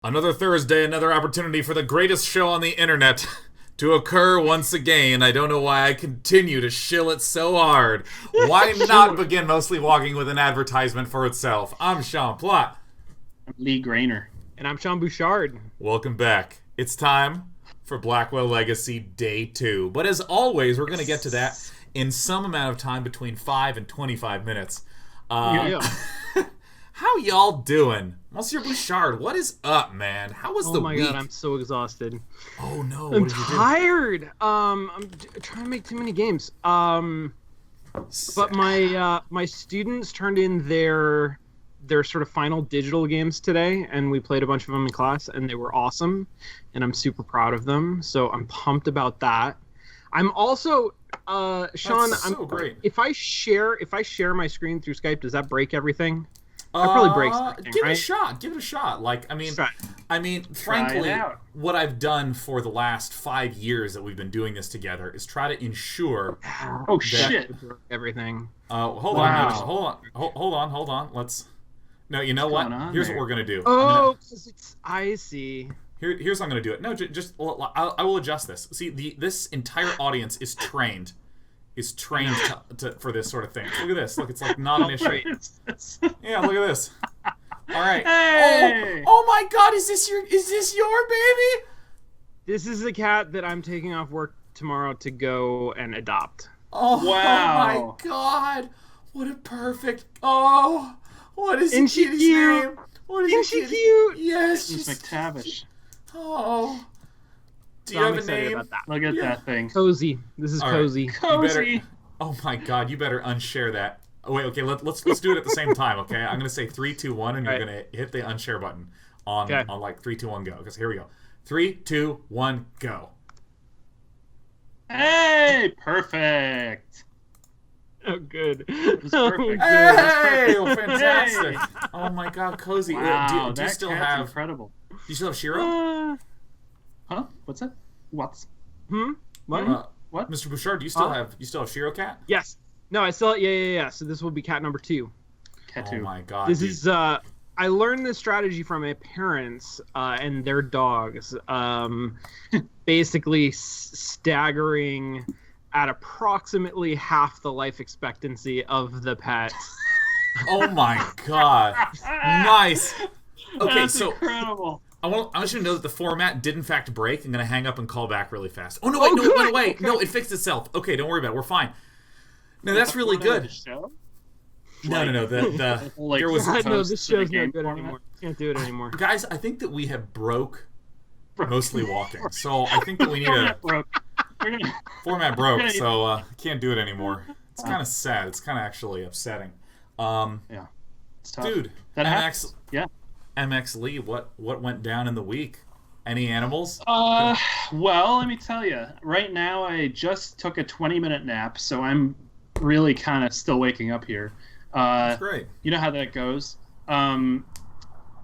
Another Thursday, another opportunity for the greatest show on the internet to occur once again. I don't know why I continue to shill it so hard. Why not begin mostly walking with an advertisement for itself? I'm Sean Plott. I'm Lee Grainer. And I'm Sean Bouchard. Welcome back. It's time for Blackwell Legacy Day 2. But as always, we're going to get to that in some amount of time between 5 and 25 minutes. How y'all doing? Monsieur Bouchard, what is up, man? How was the week? Oh my god, I'm so exhausted. Oh no, I'm what did you do? tired. I'm trying to make too many games. But my students turned in their sort of final digital games today, and we played a bunch of them in class, and they were awesome, and I'm super proud of them. So I'm pumped about that. I'm also Sean. That's so great. If I share my screen through Skype, does that break everything? That probably breaks everything, give right? it a shot. Give it a shot. Frankly, what I've done for the last 5 years that we've been doing this together is try to ensure. Oh shit! Everything. Hold on. Let's. No, you know what? Here's what we're gonna do. Oh, because I see. Here's how I'm gonna do it. No, just I will adjust this. See, this entire audience is trained. For this sort of thing. Look at this. Look, it's like not an issue. Yeah, look at this. All right. Hey! Oh my God! Is this your baby? This is the cat that I'm taking off work tomorrow to go and adopt. Oh, wow! Oh my God! What a perfect. Oh, what is Isn't the she kitty's cute? name? What is Isn't she cute? Yes. She's McTavish. Oh. Do So you I'm have a excited name? about that. Look at that thing. Cozy. This is All right. cozy. Cozy. Oh my God! You better unshare that. Oh wait, okay. Let's do it at the same time. Okay, I'm gonna say 3, 2, 1, and you're Right. gonna hit the unshare button on Okay. like 3, 2, 1, go. Because here we go. 3, 2, 1, go. Hey, perfect. Oh, good. was perfect. Hey, well, fantastic! Oh my God, cozy. Wow, Do you that still cat's have? incredible. Do you still have Shiro? Huh? What's that? What? What? What? Mr. Bouchard, do you still have Shiro Cat? Yes. No, I still. Yeah. So this will be cat number 2. Cat2. Oh my God! This dude. is. I learned this strategy from my parents and their dogs. Basically staggering at approximately half the life expectancy of the pet. Oh my God! Nice. Okay, That's so incredible. I want you to know that the format did in fact break. I'm gonna hang up and call back really fast. Oh no! Wait, no, wait. Okay. No, it fixed itself. Okay, don't worry about it. We're fine. No, that's really good. Show? No. The Like, there was No, this to the show's game not good format? anymore. Can't do it anymore. guys. I think that we have broke mostly walking. So I think that we need a Broke. We're gonna... format broke. So can't do it anymore. It's kind of sad. It's kind of actually upsetting. Yeah. It's tough. Dude, That MX happens. Yeah. MX Lee, what went down in the week? Any animals? Well, let me tell you. Right now, I just took a 20-minute nap, so I'm really kind of still waking up here. That's great. You know how that goes.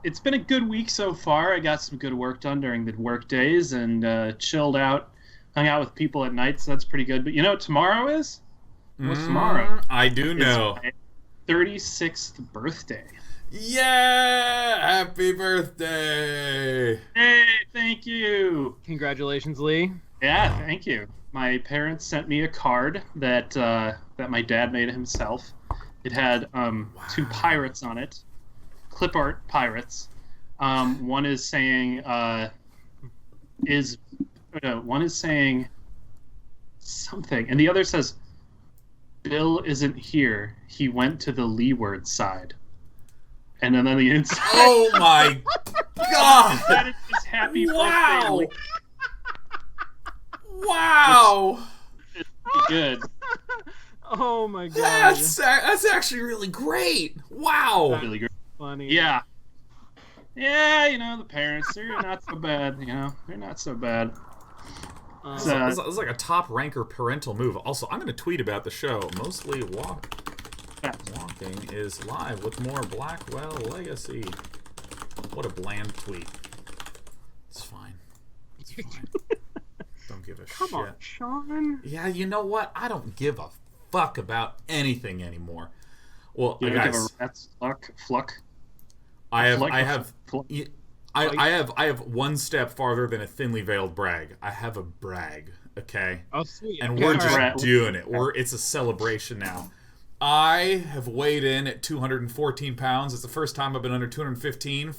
It's been a good week so far. I got some good work done during the work days and chilled out, hung out with people at night, so that's pretty good. But you know what tomorrow is? What's tomorrow? I do know. It's my 36th birthday. Yeah! Happy birthday! Hey, thank you. Congratulations, Lee. Yeah, thank you. My parents sent me a card that that my dad made himself. It had 2 pirates on it, clip art pirates. One is saying one is saying something, and the other says, "Bill isn't here. He went to the leeward side." And then on the inside, Oh my God! that is just happy Wow! birthday. Lee. Wow! It's pretty good. Oh my god. That's actually really great. Wow! Really good. Funny. Yeah. Yeah, you know, the parents, they're not so bad, you know. They're not so bad. It's like a top ranker parental move. Also, I'm going to tweet about the show. Mostly walking is live with more Blackwell Legacy. What a bland tweet. It's fine. It's fine. Don't give a shit. Come on, Sean. Yeah, you know what? I don't give a fuck about anything anymore. Well, You don't guys, give a rat's fluck. I have I have one step farther than a thinly veiled brag. I have a brag, okay? Oh, sweet. And Okay, we're all just right. doing it. It's a celebration now. I have weighed in at 214 pounds. It's the first time I've been under 215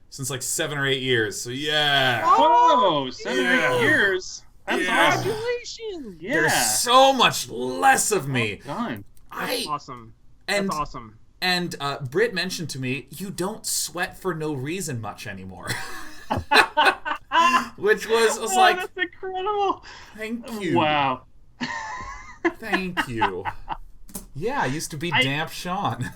since 7 or 8 years. So yeah. Whoa, 7 or 8 years. That's awesome. Congratulations. Yeah. There's so much less of me. Well done. That's awesome. And, That's awesome. And Britt mentioned to me, you don't sweat for no reason much anymore. Which was like, that's incredible. Thank you. Wow. Thank you. Yeah, I used to be Damp Sean.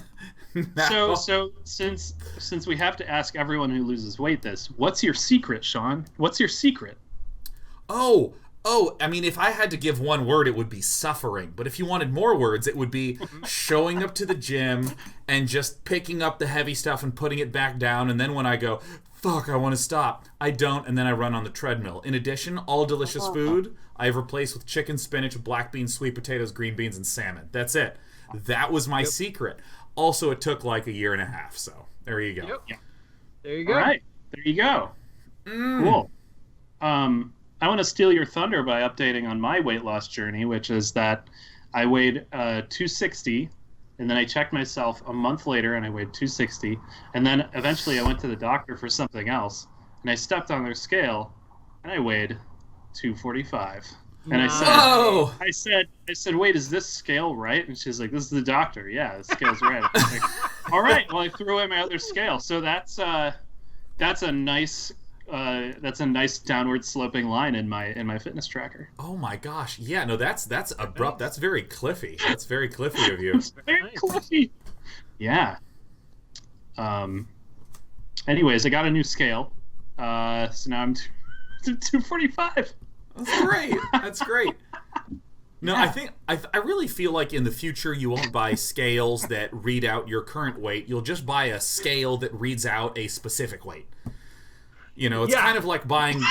So since we have to ask everyone who loses weight this, what's your secret, Sean? What's your secret? Oh, I mean, if I had to give one word, it would be suffering. But if you wanted more words, it would be showing up to the gym and just picking up the heavy stuff and putting it back down. And then when I go, fuck, I want to stop, I don't, and then I run on the treadmill. In addition, all delicious food I have replaced with chicken, spinach, black beans, sweet potatoes, green beans, and salmon. That's it. That was my secret. Also, it took like a year and a half, so there you go. Yep. There you go. All right, there you go. Cool. I want to steal your thunder by updating on my weight loss journey, which is that I weighed 260, and then I checked myself a month later, and I weighed 260, and then eventually I went to the doctor for something else, and I stepped on their scale, and I weighed 245. And I said, wait, is this scale right? And she's like, this is the doctor. Yeah, the scale's right. I was like, all right. Well, I threw away my other scale. So that's a nice downward sloping line in my fitness tracker. Oh my gosh. Yeah, no, that's abrupt. That's very cliffy. That's very cliffy of you. It's very cliffy. Yeah. Anyways, I got a new scale. So now I'm 245. That's great. That's great. No, I think I really feel like in the future you won't buy scales that read out your current weight. You'll just buy a scale that reads out a specific weight. You know, it's kind of like buying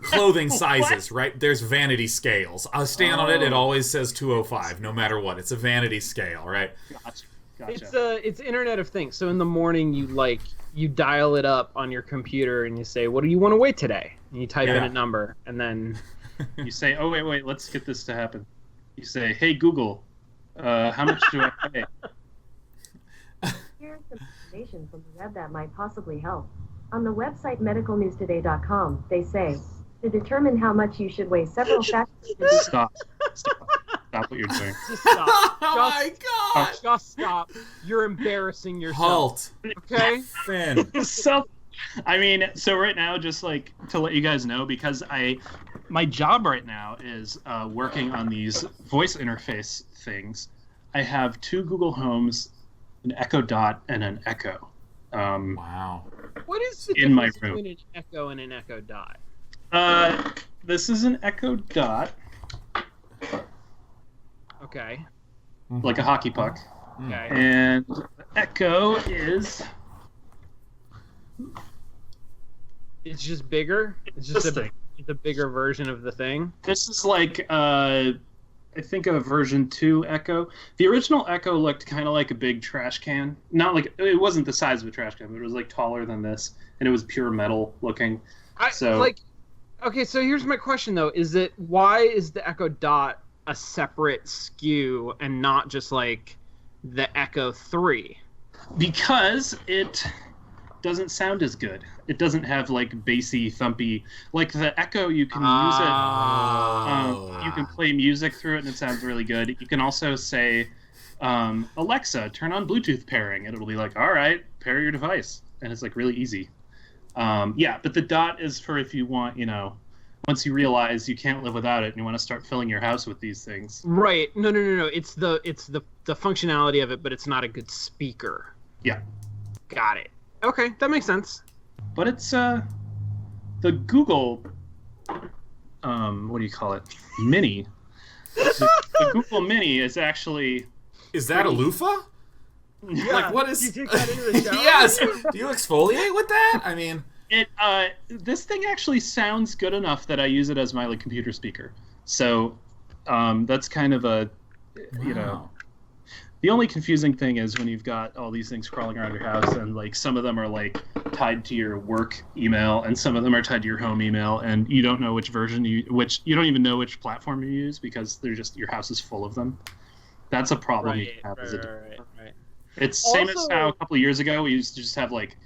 clothing sizes, right? There's vanity scales. I stand on it; it always says 205, no matter what. It's a vanity scale, right? Gotcha. It's Internet of Things. So in the morning you dial it up on your computer and you say, what do you want to weigh today? And you type in a number, and then you say, oh wait, let's get this to happen. You say, hey Google, how much do I pay? Here's some information from the web that might possibly help. On the website medicalnewstoday.com, they say, to determine how much you should weigh, several factors. Stop what you're doing. just stop. Oh my god! Just stop. You're embarrassing yourself. Halt. Okay? Finn. So right now, just like to let you guys know, because my job right now is working on these voice interface things. I have 2 Google Homes, an Echo Dot, and an Echo. Wow. What is the in my difference room. between an Echo and an Echo Dot? This is an Echo Dot, Okay. like a hockey puck, Okay. and Echo is It's just bigger. It's just this thing. it's a bigger version of the thing. This is like I think a version 2 Echo. The original Echo looked kind of like a big trash can. Not like it wasn't the size of a trash can, but it was like taller than this, and it was pure metal looking. Okay, so here's my question though: why is the Echo Dot a separate SKU and not just like the Echo 3? Because it doesn't sound as good. It doesn't have like bassy, thumpy. Like the Echo, you can use it. You can play music through it, and it sounds really good. You can also say, "Alexa, turn on Bluetooth pairing," and it'll be like, "All right, pair your device," and it's like really easy. But the Dot is for if you want, once you realize you can't live without it, and you want to start filling your house with these things. Right. No. It's the functionality of it, but it's not a good speaker. Yeah. Got it. Okay, that makes sense. But it's the Google, what do you call it? Mini. The Google Mini is actually. Is that a loofah? Yeah. Like, what is? Do you take that into the shower? Yes. Do you exfoliate with that? I mean, this thing actually sounds good enough that I use it as my computer speaker. So, that's kind of a, wow. The only confusing thing is when you've got all these things crawling around your house, and like some of them are like tied to your work email, and some of them are tied to your home email, and you don't know which version you don't even know which platform you use because they're just your house is full of them. That's a problem you have as a developer. Right. It's same as how a couple of years ago we used to just have like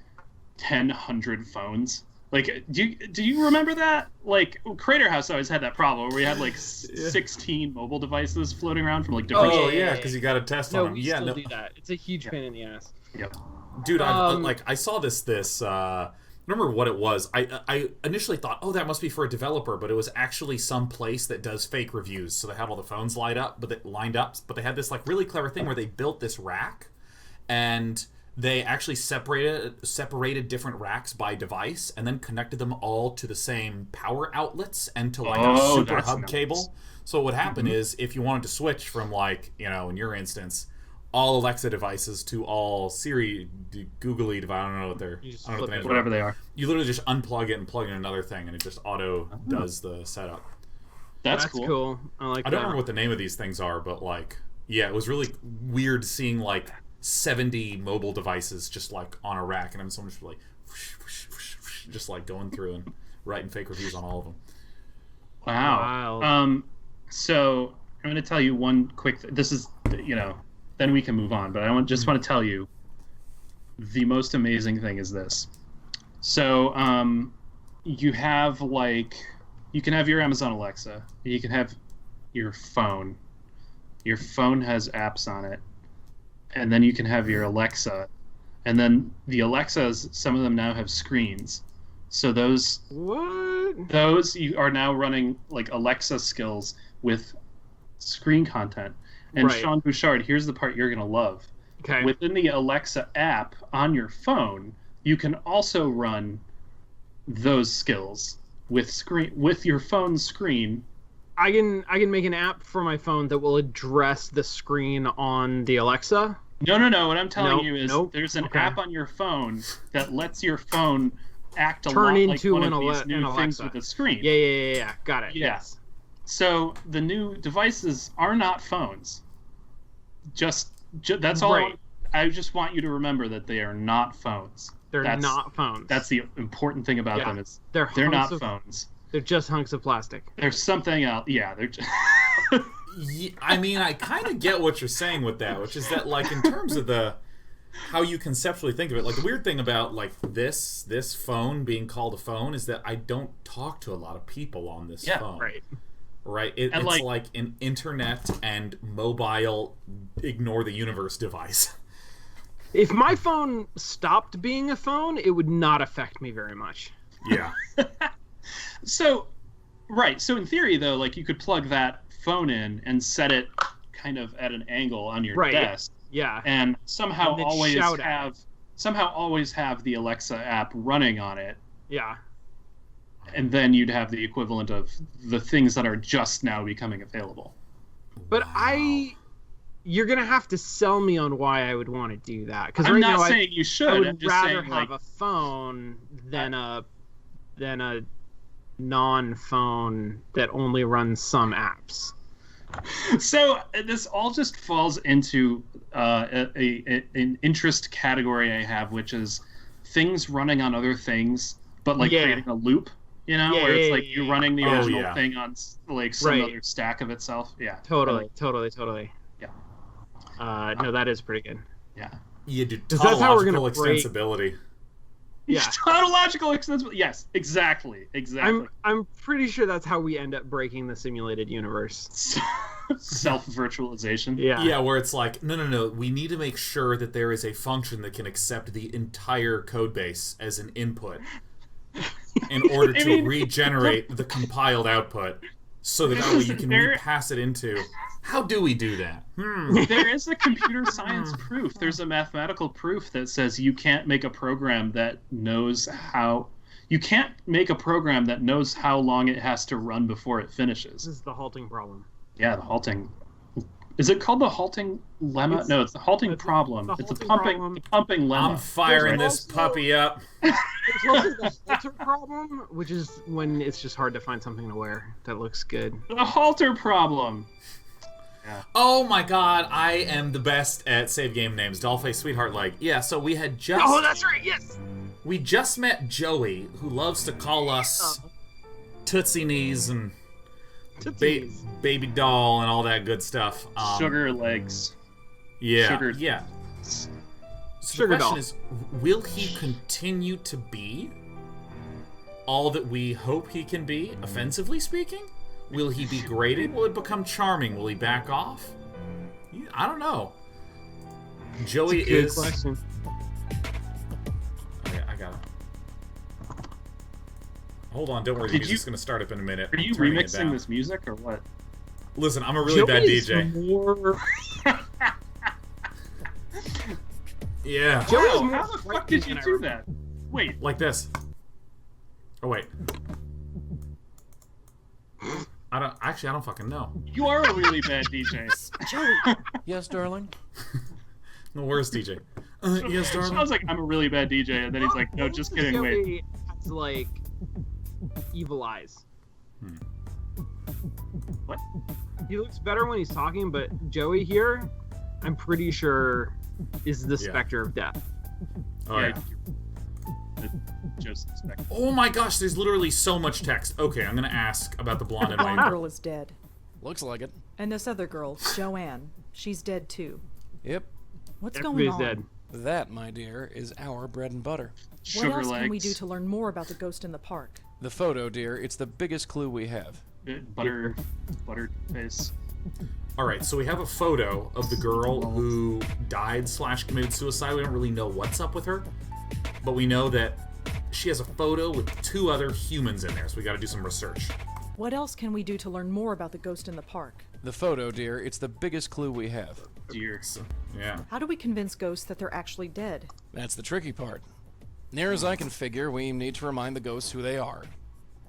100 phones. Like, do you remember that? Like, Crater House always had that problem where we had like 16 mobile devices floating around from like different. Oh yeah, because you got to test on them. We still do that. It's a huge pain in the ass. Yep. Dude, I saw this. Remember what it was? I initially thought, oh, that must be for a developer, but it was actually some place that does fake reviews. So they have all the phones lined up, but they had this like really clever thing where they built this rack, and they actually separated different racks by device and then connected them all to the same power outlets and to like a super hub cable. So what would happen is if you wanted to switch from like, in your instance, all Alexa devices to all Siri, googly devices, I don't know what they're, I don't know what the names are. Whatever they are. You literally just unplug it and plug in another thing and it just auto does the setup. That's cool. I like that. I don't remember what the name of these things are, but like, yeah, it was really weird seeing like 70 mobile devices just like on a rack, and I'm so much like just like going through and writing fake reviews on all of them. Wow. So I'm going to tell you one quick this is then we can move on, but I just want to tell you the most amazing thing is this. So you have you can have your Amazon Alexa, you can have your phone has apps on it, and then you can have your Alexa, and then the Alexas, some of them now have screens. So those you are now running like Alexa skills with screen content. And Sean Bouchard, here's the part you're gonna love. Okay. Within the Alexa app on your phone, you can also run those skills with your phone screen. I can make an app for my phone that will address the screen on the Alexa. No. What I'm telling you is there's an app on your phone that lets your phone act a lot like one of these new things with a screen. Yeah. Got it. Yeah. Yes. So the new devices are not phones. That's all. Right. I just want you to remember that they are not phones. They're not phones. That's the important thing about them is they're not phones. They're just hunks of plastic. There's something else. Yeah, they're just... I mean, I kind of get what you're saying with that, which is that, like, in terms of how you conceptually think of it, like, the weird thing about, like, this phone being called a phone is that I don't talk to a lot of people on this phone. Right? It's like an internet and mobile ignore the universe device. If my phone stopped being a phone, it would not affect me very much. Yeah. So in theory, though, like, you could plug that phone in and set it kind of at an angle on your desk. Yeah. And somehow always have the Alexa app running on it. Yeah. And then you'd have the equivalent of the things that are just now becoming available. But you're going to have to sell me on why I would want to do that. Because I'm not saying you should. I would I'm just rather saying, have a phone than a non-phone that only runs some apps. So this all just falls into an interest category I have, which is things running on other things, but like creating a loop, where it's like you're running the original thing on like some other stack of itself. Yeah. Totally. Yeah. No, that is pretty good. Yeah. Yeah, dude. That's how we're gonna extensibility. Yeah. Tautological extensibility. Yes, exactly. I'm pretty sure that's how we end up breaking the simulated universe. Self-virtualization. Yeah, where it's like, no. We need to make sure that there is a function that can accept the entire code base as an input in order to regenerate the compiled output so that way you can repass it into... How do we do that? There is a computer science proof. There's a mathematical proof that says you can't make a program that knows how... You can't make a program that knows how long it has to run before it finishes. This is the halting problem. Yeah, the halting... Is it called the halting lemma? No, it's the halting problem. It's the pumping lemma. I'm firing this puppy up. There's also the halter problem, which is when it's just hard to find something to wear that looks good. The halter problem. Yeah. Oh my god, I am the best at save game names. Dollface Sweetheart Leg. Yeah, so we had just... Oh, that's right, yes! We just met Joey, who loves to call us Tootsie Knees and Baby Doll and all that good stuff. Sugar legs. Yeah, Sugar. yeah. So Sugar the question doll. is, will he continue to be all that we hope he can be, offensively speaking? Will he be graded? Will it become charming? Will he back off? I don't know. Joey Good is... question. Okay, I got it. Hold on, don't worry. The music's going to start up in a minute. Are you Turning it remixing down. this music or what? Listen, I'm a really bad Joey's DJ. More... Yeah. Joey's Wow, more how the fuck did you frightening do than I that? Wait, Like this. Oh, wait. I don't fucking know. you are a really bad DJ. Joey. Yes, darling. The worst DJ. Yes, darling. Sounds like I'm a really bad DJ, and then he's like, no, just kidding, wait. Joey has, like, evil eyes. What? He looks better when he's talking, but Joey here, I'm pretty sure, is the Yeah. specter of death. Oh, yeah. Just expect. Oh my gosh, there's literally so much text. Okay, I'm gonna ask about the blonde and Blonde white. girl is dead. Looks like it. And this other girl, Joanne, she's dead too. Yep. What's Everybody's going on? dead. That, my dear, is our bread and butter. What Sugar else legs. can we do to learn more about the ghost in the park? The photo, dear, it's the biggest clue we have. Butter face. Alright, so we have a photo of the girl who died/committed suicide. We don't really know what's up with her, but we know that she has a photo with 2 other humans in there, so we gotta do some research. What else can we do to learn more about the ghost in the park? The photo, dear, it's the biggest clue we have. Dear. So, yeah. How do we convince ghosts that they're actually dead? That's the tricky part. Near as I can figure, we need to remind the ghosts who they are.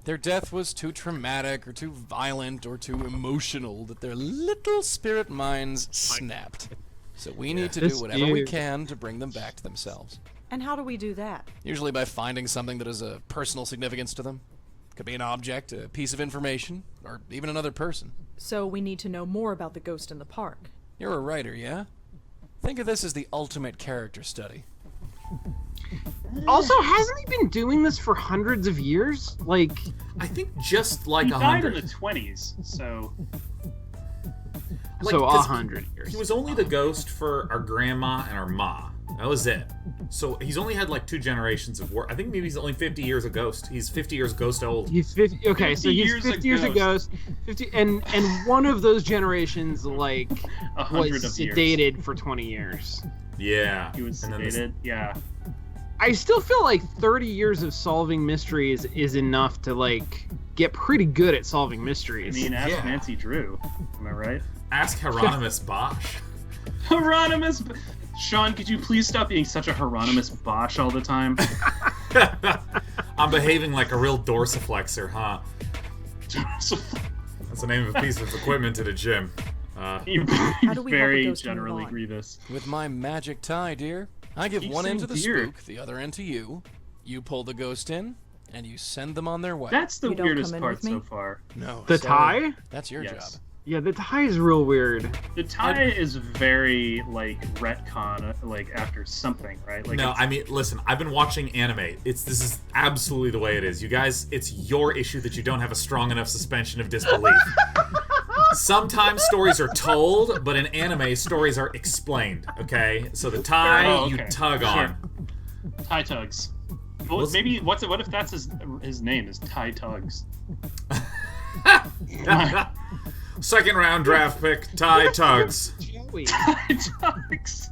Their death was too traumatic, or too violent, or too emotional that their little spirit minds snapped. So we need to do This whatever we dude. can to bring them back to themselves. And how do we do that? Usually by finding something that has a personal significance to them. Could be an object, a piece of information, or even another person. So we need to know more about the ghost in the park. You're a writer, yeah? Think of this as the ultimate character study. Also, hasn't he been doing this for hundreds of years? Like, I think just like He died in 100. the 20s, so Like, so 'cause 100 years. He was only the ghost for our grandma and our ma. That was it. So he's only had like 2 generations of work. I think maybe he's only 50 years a ghost. He's 50 years ghost old. He's 50. Okay, 50 so he's years 50 years a ghost. 50, and one of those generations, like, 100 was of years. sedated for 20 years. Yeah. He was And then sedated. Yeah. I still feel like 30 years of solving mysteries is enough to, like, get pretty good at solving I mysteries. mean, ask Yeah. Nancy Drew. Am I right? Ask Hieronymus Bosch. Hieronymus. Sean, could you please stop being such a Hieronymus Bosch all the time? I'm behaving like a real dorsiflexor, huh? That's the name of a piece of equipment at a gym. You're do we help a very ghost move generally on? grievous. With my magic tie, dear, I give Keep one end to the saying dear. spook, the other end to you. You pull the ghost in, and you send them on their way. That's the You don't weirdest come in part with me? so far. No. The sorry. tie? That's your Yes. job. Yeah, the tie is real weird. The tie is very like retcon, like after something, right? Like No, it's- I mean, listen, I've been watching anime. This is absolutely the way it is. You guys, it's your issue that you don't have a strong enough suspension of disbelief. Sometimes stories are told, but in anime, stories are explained, okay? So the tie, Oh, okay. you tug Sure. on. tie tugs. Well, What's- maybe what if that's his name is Tie Tugs? Second round draft pick, tie tugs. Joey. Tie Tugs.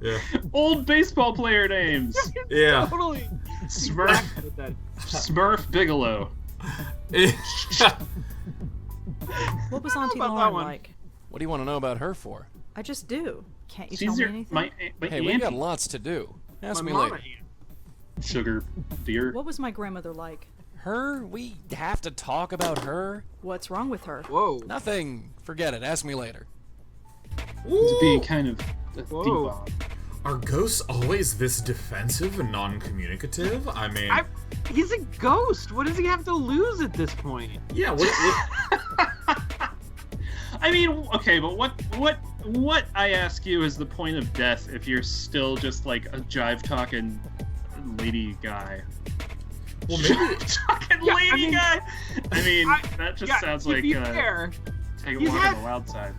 Yeah. Old baseball player names. Yeah. Totally. Smurf With that. Smurf Bigelow. What was Auntie about that Lauren one. like? What do you want to know about her for? I just do. Can't you She's tell your me anything? my Hey, we got auntie. lots to do. Ask My me mama later. Sugar deer. What was my grandmother like? Her? We have to talk about her? What's wrong with her? Whoa. Nothing. Forget it. Ask me later. To be kind of a Whoa. diva. Are ghosts always this defensive and non-communicative? I mean, He's a ghost. What does he have to lose at this point? yeah. I mean, okay, but what I ask you is the point of death if you're still just like a jive talking lady guy? Well, maybe Talking Yeah, lady I mean- guy. I mean, that just sounds to like be fair, take a you walk on had- the wild side.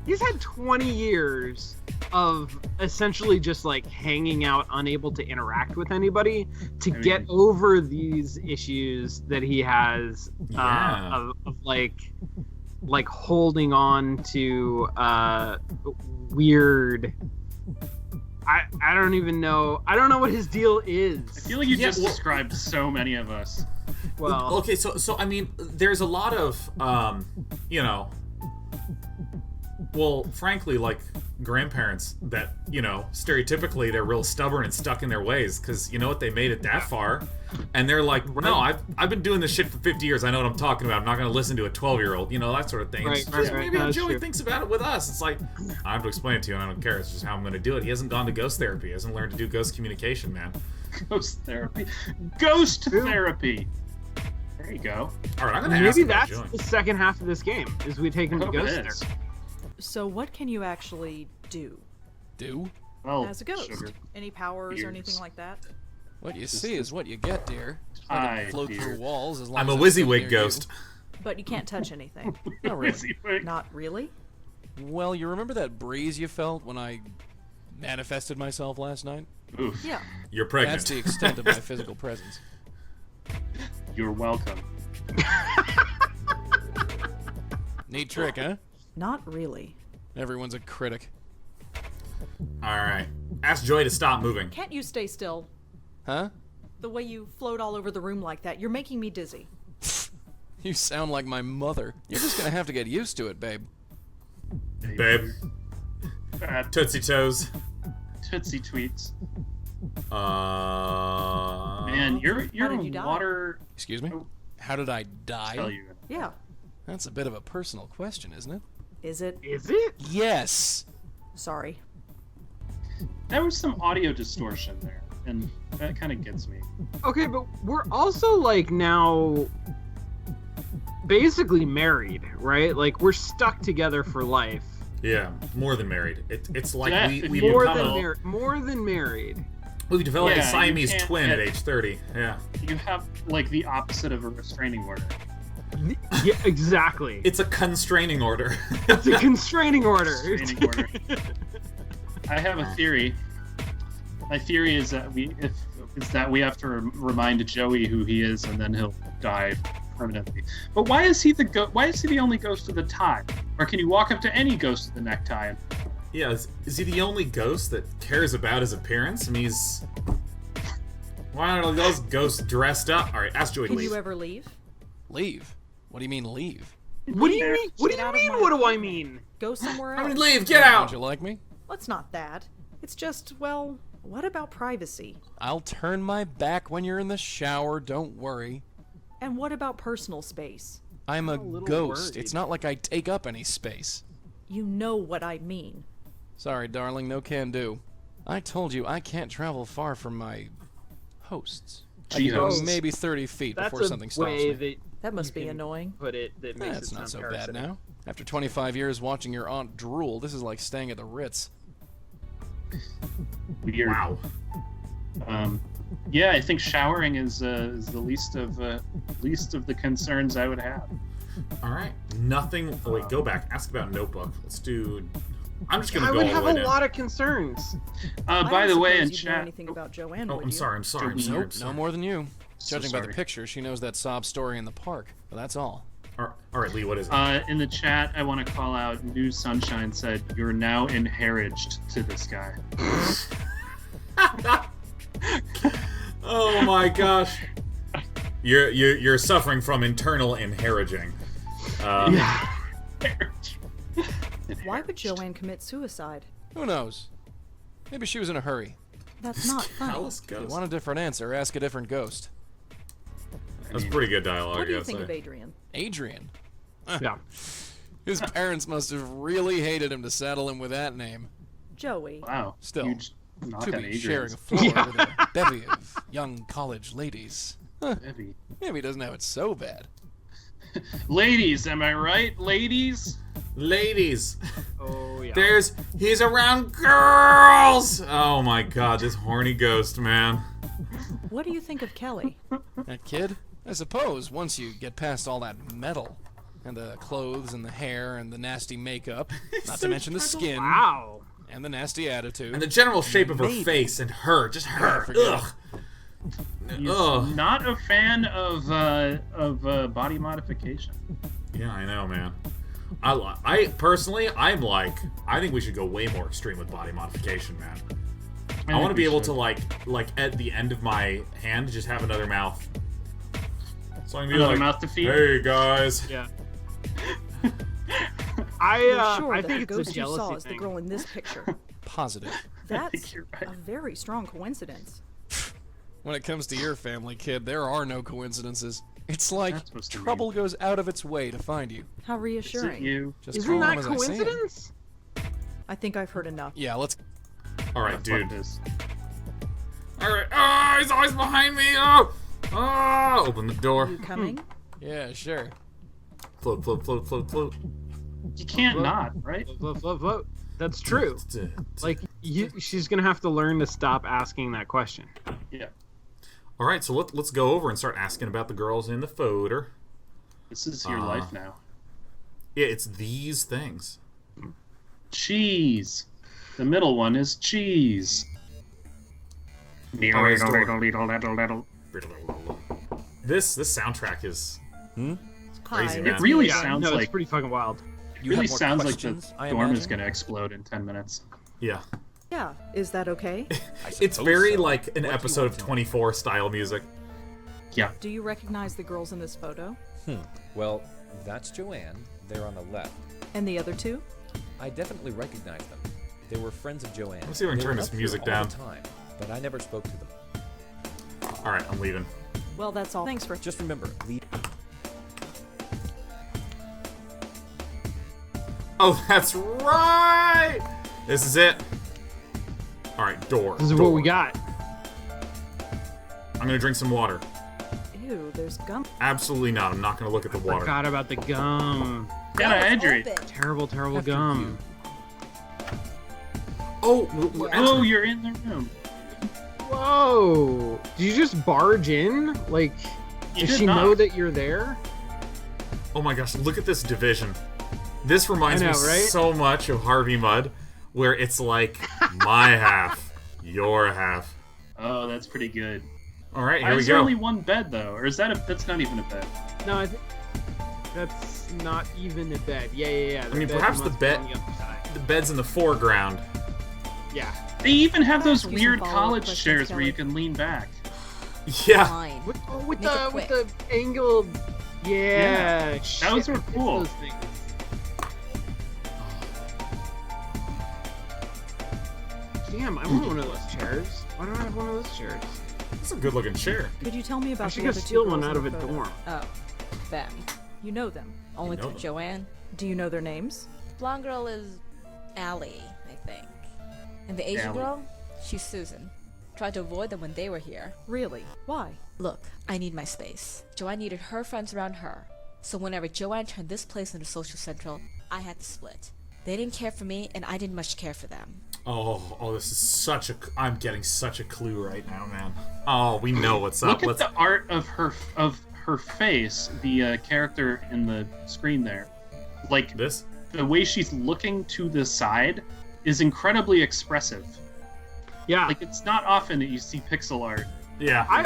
he's had 20 years of essentially just like hanging out, unable to interact with anybody, to I mean- get over these issues that he has Yeah. of like holding on to weird. I don't even know. I don't know what his deal is. I feel like you Yeah, just well- described so many of us. Well, okay, so I mean, there's a lot of, you know, well, frankly, like grandparents that, you know, stereotypically they're real stubborn and stuck in their ways because you know what, they made it that far, and they're like, no, I've been doing this shit for 50 years. I know what I'm talking about. I'm not going to listen to a 12-year-old, you know, that sort of thing. Right, It's right, just right. maybe No, how that's Joey true. thinks about it with us. It's like, I have to explain it to you, and I don't care. It's just how I'm going to do it. He hasn't gone to ghost therapy. He hasn't learned to do ghost communication, man. Ghost therapy. Ghost therapy. There you go. All right, I'm going to ask maybe about that's Joey. the second half of this game is we take him I to hope ghost it is. therapy. So what can you actually do Do? Well, as a ghost? sugar. Any powers or Ears. anything like that? What you see is what you get, dear. I Hi, can float dear. through walls as long I'm as a I still WYSIWYG near ghost. But you can't touch anything. You. Not really. WYSIWYG. Not really? Well, you remember that breeze you felt when I manifested myself last night? Oof. Yeah. You're pregnant. That's the extent of my physical presence. You're welcome. Neat trick, huh? Not really. Everyone's a critic. All right. Ask Joy to stop moving. Can't you stay still? Huh? The way you float all over the room like that, you're making me dizzy. You sound like my mother. You're just gonna have to get used to it, babe. Babe. Fat Tootsie Toes. Tootsie tweets. Uh. Man, you're How did you die? water. Excuse me? Oh. How did I Tell die? you. Yeah. That's a bit of a personal question, isn't it? Is it? Is it? Yes! Sorry. There was some audio distortion there, and that kind of gets me. Okay, but we're also like now basically married, right? Like we're stuck together for life. Yeah, more than married. It's like Yeah, we More become than Well- more than married. we developed Yeah, a you Siamese can't twin at get- age 30. Yeah. You have like the opposite of a restraining order. Yeah, exactly. It's a constraining order. It's a constraining order. Restraining order. I have a theory. My theory is that we have to remind Joey who he is, and then he'll die permanently. But why is he why is he the only ghost of the tie? Or can you walk up to any ghost of the necktie? Yeah, is he the only ghost that cares about his appearance? I mean, he's... Why aren't all those ghosts dressed up? All right, ask Joey to Can leave. you ever leave? Leave? What do you mean, leave? What do you mean? What do Get you out of mean? my What do I apartment. mean? Go somewhere I else. mean, leave! Get Don't out! you like me? Well, it's not that. It's just, well, what about privacy? I'll turn my back when you're in the shower, don't worry. And what about personal space? I'm a little ghost. worried. It's not like I take up any space. You know what I mean. Sorry, darling, no can do. I told you I can't travel far from my hosts. I can go G-hosts. maybe 30 feet That's before a something stops way me. that That must be can annoying. put it that makes That's it not so sound bad parasitic. now. After 25 years watching your aunt drool, this is like staying at the Ritz. Weird. Wow. Yeah, I think showering is the least of the concerns I would have. All right. Nothing... Oh, wait, go back. Ask about Notebook. Let's do... I'm just going I to go would all have the way a down. lot of concerns. I By don't the way, suppose in you'd know chat, anything about Joanne, Oh, would I'm you? sorry. I'm sorry. I'm Nope, sorry. I'm Nope, sorry. no more than you. So Judging by the sorry. picture, she knows that sob story in the park. But that's all. All right, Lee, what is it? in the chat, I want to call out New Sunshine said you're now inherited to this guy. Oh my gosh. You're suffering from internal inheriting. Why would Joanne commit suicide? Who knows? Maybe she was in a hurry. That's not funny. Callous If you ghost. want a different answer, ask a different ghost. That's pretty good dialogue, What do I you gotta think say. of Adrian? Adrian. Yeah. His parents must have really hated him to saddle him with that name. Joey. Wow. Still, Huge knock To on be sharing Adrian's. a floor with a bevy of young college ladies. Huh, Heavy. maybe he doesn't have it so bad. Ladies, am I right? Ladies? Ladies. Oh yeah. He's around girls. Oh my god, this horny ghost, man. What do you think of Kelly? That kid? I suppose once you get past all that metal, and the clothes and the hair and the nasty makeup, not to mention the skin, Wow. and the nasty attitude. And the general shape of her Maybe. face and her, just her. forget Ugh. He's Ugh. not a fan of body modification. Yeah, I know, man. I personally, I think we should go way more extreme with body modification, man. I want to be able to like at the end of my hand, just have another mouth. So I can be Another like, mouth to feed? hey guys. Yeah. You're sure I that think the it's ghost a you jealousy saw is the thing. girl in this picture. Positive. That's you're right. a very strong coincidence. When it comes to your family, kid, there are no coincidences. It's like That's supposed to trouble goes out of its way to find you. How Is it reassuring. you? Just Isn't call them that as I see 'em. coincidence? I think I've heard enough. Yeah, let's. All right, Fuck dude. this. All right. Oh, he's always behind me. Oh. Oh. Open the door. You coming? Yeah, sure. Float, float, float, float, float. You can't not, right? Float, float, float. That's true. Like, she's gonna have to learn to stop asking that question. Yeah. All right, so let's go over and start asking about the girls in the photo. This is your life now. Yeah, it's these things. Cheese. The middle one is cheese. This soundtrack is crazy, Hi. man. It really Yeah, sounds no, like it's pretty fucking wild. it really have more sounds like the questions, I dorm is imagine? going to explode in 10 minutes. Yeah. Yeah. Is that okay? It's very like an What do you episode want of to know? 24 style music. Yeah. Do you recognize the girls in this photo? Well, that's Joanne. They're on the left. And the other two? I definitely recognize them. They were friends of Joanne. Let's see if I can They turn were this up here music all down. the time, but I never spoke to them. All right, I'm leaving. Well, that's all. Thanks for. Just remember, Oh, that's right. This is it. All right, door. This is door. what we got. I'm gonna drink some water. Ew, there's gum. Absolutely not. I'm not gonna look at the water. Forgot about the gum. Gotta hydrate. Terrible, terrible gum. Oh, we're Oh, entering. you're in the room. Whoa! Did you just barge in? Like, You does did she not. know that you're there? Oh my gosh, look at this division. This reminds I know, me right? so much of Harvey Mudd, where it's like my half, your half. Oh, that's pretty good. All right, Why here we is there go. only one bed though, or is that that's not even a bed? No, I think that's not even a bed. Yeah. I mean, bed perhaps must the be bed- on the other side. The bed's in the foreground. Yeah. They even have those ask you some weird follow-up college questions, chairs where you Kelly? can lean back. Yeah. Fine. With Make it the quick. angled. Yeah. shit, those were I miss cool. those things. Damn, I want one of those chairs. Why don't I have one of those chairs? It's a good-looking chair. Could you tell me about I should the go other two steal girls one in out the of a photo? dorm. Oh, them. You know them. Only know through them. Joanne. Do you know their names? Blonde girl is Allie, I think. And the Asian Allie. girl, she's Susan. Tried to avoid them when they were here. Really? Why? Look, I need my space. Joanne needed her friends around her. So whenever Joanne turned this place into social central, I had to split. They didn't care for me, and I didn't much care for them. Oh, this is such a. I'm getting such a clue right now, man. Oh, we know what's up. Look at the art of her face, the character in the screen there. Like this. the way she's looking to the side is incredibly expressive. Yeah. Like it's not often that you see pixel art. Yeah. I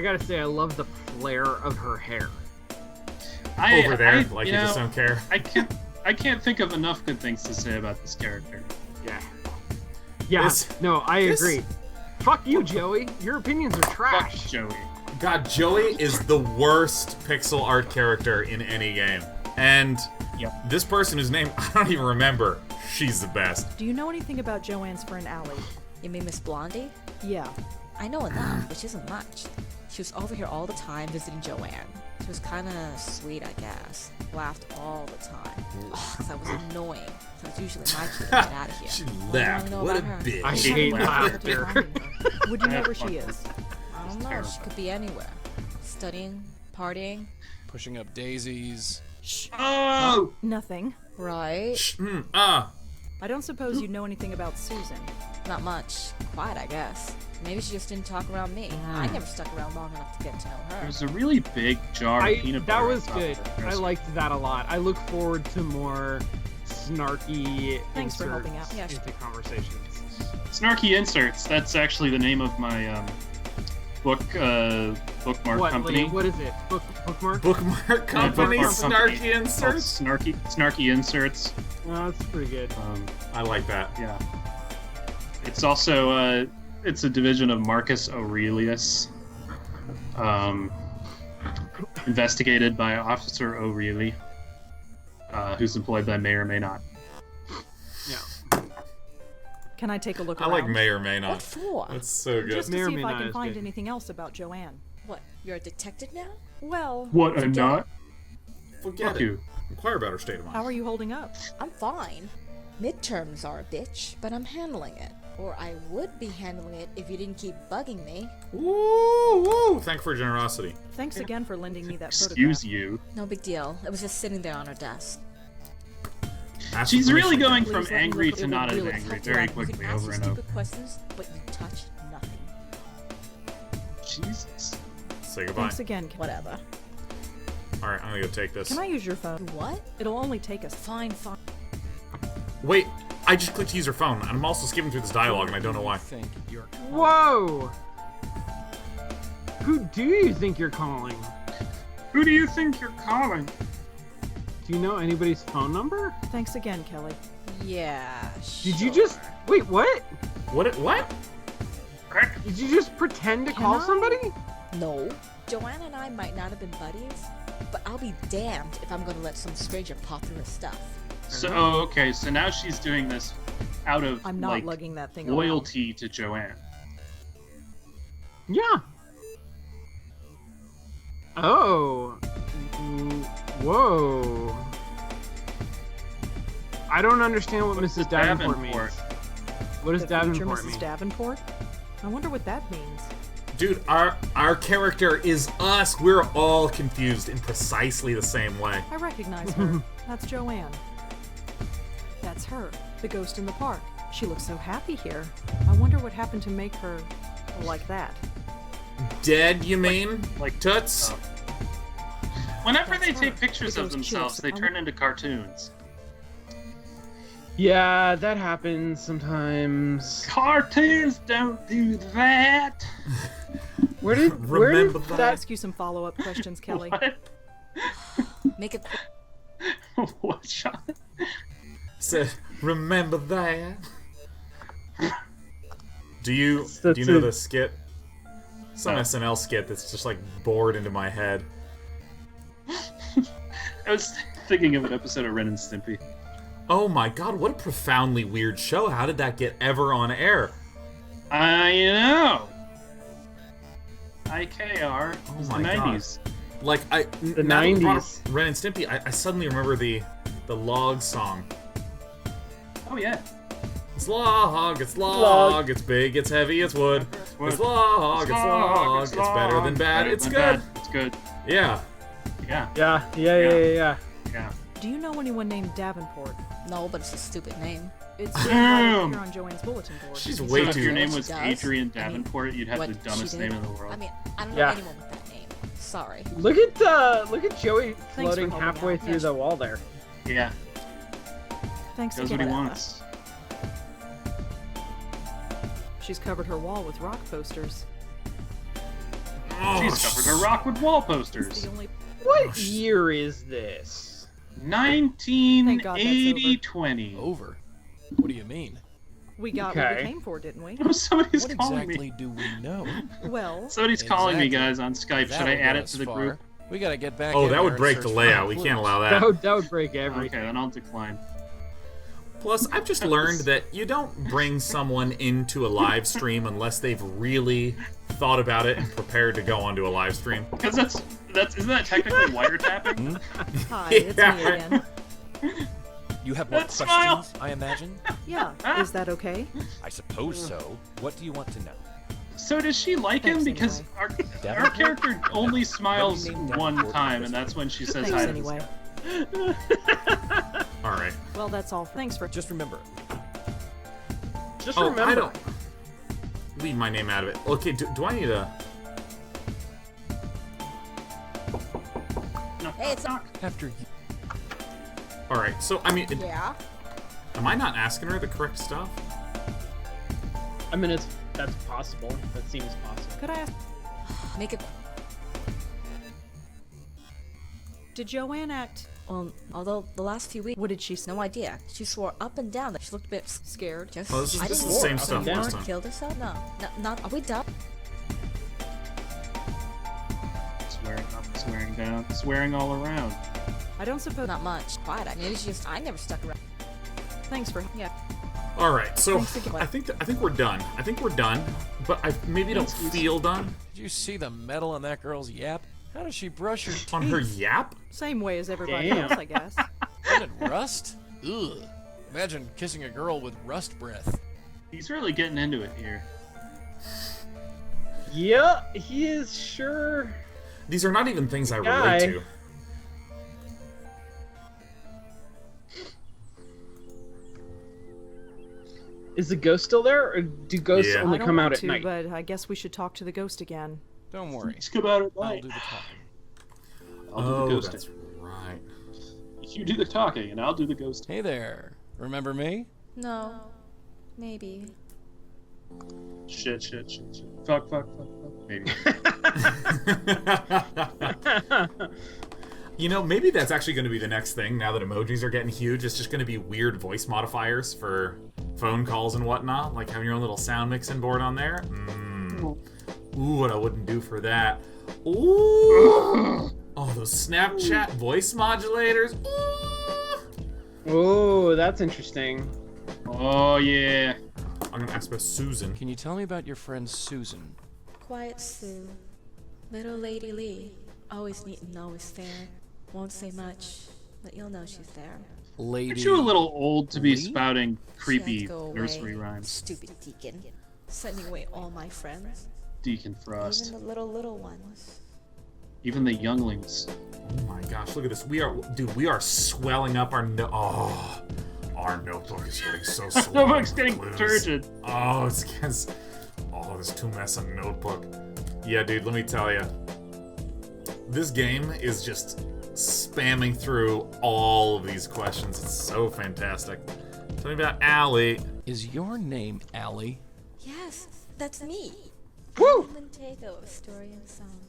gotta say, I love the flare of her hair. Over there, I, like you you know, just don't care. I can't think of enough good things to say about this character. Yeah. Yeah. This- no, I this- agree. Fuck you, Joey. Your opinions are Fuck trash. Joey. God, Joey is the worst pixel art character in any game. And Yep. this person whose name I don't even remember, she's the best. Do you know anything about Joanne's friend Allie? You mean Miss Blondie? Yeah. I know enough, which isn't much. She was over here all the time visiting Joanne. She was kinda sweet, I guess. Laughed all the time. Ugh, that was annoying. So it's usually my cue to get out of here. She What do you laughed. wanna know What a about her? bitch. I She hate laughed. laughter. Finding her. Would you know where she is? I don't know. She could be anywhere. Studying, partying, pushing up daisies. Oh! Nothing. Right? Shh, I don't suppose you know anything about Susan. Not much. Quiet, I guess. Maybe she just didn't talk around me. I never stuck around long enough to get to know her. There's a really big jar of peanut That butter. was on top good. of the I crisp. liked that a lot. I look forward to more snarky Thanks for inserts helping out. Yeah, into conversations. Snarky Inserts. That's actually the name of my bookmark What, company. Liam, what is it? Bookmark? Bookmark company, bookmark company. snarky inserts. Snarky Inserts. Oh, that's pretty good. I like that. Yeah. It's also it's a division of Marcus Aurelius. Investigated by Officer O'Reilly, who's employed by May or May Not. Yeah. Can I take a look I around? like may or may What not. for? That's so good. Just to May or see may if I not can is find good. anything else about Joanne. What? You're a detective now? Well, What a nut! Forget Fuck it. you. Inquire about her state of how mind. are you holding up? I'm fine. Midterms are a bitch, but I'm handling it. Or I would be handling it if you didn't keep bugging me. Woo, woo! Thank you for your generosity. Thanks again for lending me that Excuse photograph. you. No big deal. It was just sitting there on her desk. Ask She's for really permission. going Please from let me angry look to at not what as real angry detective very I am. You quickly can ask over me and over. stupid questions, but you touch nothing. Jesus. Say goodbye. Thanks again. Ken. Whatever. All right, I'm gonna go take this. Can I use your phone? What? It'll only take us. Fine, fine. Wait, I just clicked to use her phone, and I'm also skipping through this dialogue, and I don't know why. Think you're Whoa! Who do you think you're calling? Who do you think you're calling? Do you know anybody's phone number? Thanks again, Kelly. Yeah, Did you just... Wait, what? What? Did you just pretend to Can call I? somebody? No. Joanne and I might not have been buddies, but I'll be damned if I'm gonna let some stranger pop through her stuff. So okay, so now she's doing this out of I'm not like lugging that thing loyalty to Joanne. Yeah. Oh. Whoa. I don't understand what What's Mrs. the Davenport Davenport? means. What does The future Davenport Mrs. mean? Davenport? I wonder what that means. Dude, our character is us. We're all confused in precisely the same way. I recognize her. That's Joanne. That's her, the ghost in the park. She looks so happy here. I wonder what happened to make her like that. Dead, you mean? Like Toots? Whenever That's they her. take pictures The of ghost themselves, chills. they turn into cartoons. Yeah, that happens sometimes. Cartoons don't do that. Where did Remember Can I that? ask you some follow-up questions, Kelly? What? Make it quick. What, Sean? Said, remember that? Do you That's know it. the skit? Some No. SNL skit that's just like bored into my head. I was thinking of an episode of Ren and Stimpy. Oh my god, what a profoundly weird show. How did that get ever on air? I know. IKR Oh was my the God. 90s. Like, The now that we brought up 90s. Ren and Stimpy, I suddenly remember the log song. Oh yeah. It's log, it's log, it's big, it's heavy, it's wood. It's log, it's log, it's better than bad, it's good. It's good. Yeah. Yeah. Yeah. Yeah. Do you know anyone named Davenport? No, but it's a stupid name. It's Damn. here on Joanne's bulletin board. She's So way if too... your name She was does? Adrian I mean, Davenport, you'd have what the dumbest she name did? in the world. I mean, I don't know Yeah. anyone with that name. Sorry. Look at Joey for floating helping halfway out. through Yeah. the wall there. Yeah. Thanks Does again. what he Emma. wants. She's covered her wall with rock posters. Oh, She's covered her rock with wall It's posters. the only What year is this? 1980 20. over. What do you mean? we got what Okay. we came for, didn't we? Oh, somebody's What calling exactly me. do we know? Well, Somebody's calling me, Exactly. guys, on Skype. Should That'll I add get it us to the far. group? We gotta get back Oh, in that there would and break search the for layout. more We clues. can't allow That that. would break everything. Okay, then I'll decline. Plus, I've just learned that you don't bring someone into a live stream unless they've really thought about it and prepared to go onto a live stream. Because isn't that technically wiretapping? hi, it's me Yeah. again. You have more That smile. questions, I imagine? Yeah, is that okay? I suppose so. What do you want to know? So does she like him? Thanks Because anyway. our character only smiles What do you mean, one Davenport? time, and that's when she says Thanks hi to anyway. All right. Well, that's all. Thanks for. Just remember, Just Oh, remember. I don't. Leave my name out of it. Okay, do I need a... Hey, it's After you. All right, so, I mean, yeah. am I not asking her the correct stuff? I mean, that's possible. That seems possible. Could I ask? Make it. Did Joanne act? Although the last few weeks, What did she say? no idea. She swore up and down that she looked a bit scared. Just, Oh, this is I the didn't same swore stuff up and last down. time. Killed herself? No, not. Are we done? swearing up, swearing down, swearing all around. I don't suppose. Not much. Quiet. Maybe she just. I never stuck around. Thanks for. Yeah. All right, so Thanks again. I think we're done. I think we're done, but I maybe don't feel done. Did you see the metal on that girl's yap? How does she brush her teeth? On her yap? Same way as everybody Damn. else, I guess. Did it rust? Ugh. Imagine kissing a girl with rust breath. He's really getting into it here. Yeah, he is sure. These are not even things I Guy. relate to. Is the ghost still there, or do ghosts Yeah. only I don't come want out at to, night? but I guess we should talk to the ghost again. Don't worry. Let's go about it I'll right. do the talking. I'll do Oh, the ghosting. that's right. You do the talking, and I'll do the ghosting. Hey there. Remember me? No. Maybe. Shit. Fuck. Maybe. You know, maybe that's actually going to be the next thing now that emojis are getting huge. It's just going to be weird voice modifiers for phone calls and whatnot, like having your own little sound mixing board on there. Ooh, what I wouldn't do for that. Ooh. Oh, those Snapchat voice modulators. Ooh. Oh, that's interesting. Oh, yeah. I'm going to ask about Susan. Can you tell me about your friend Susan? Quiet Sue. Little Lady Lee. Always neat and always fair. Won't say much, but you'll know she's there. Lady. Aren't you a little old to be Lee? spouting She had to creepy go away, nursery rhymes? Stupid deacon. Sending away all my friends. Deacon Frost. Even the little ones. Even the younglings. Oh my gosh, look at this. We are swelling up our our notebook is getting so slow. Notebook's getting Blues. turgid. Oh, there's too mess on notebook. Yeah, dude, let me tell you. This game is just spamming through all of these questions. It's so fantastic. Tell me about Allie. Is your name Allie? Yes, that's me. Woo! Montego of Story and Song.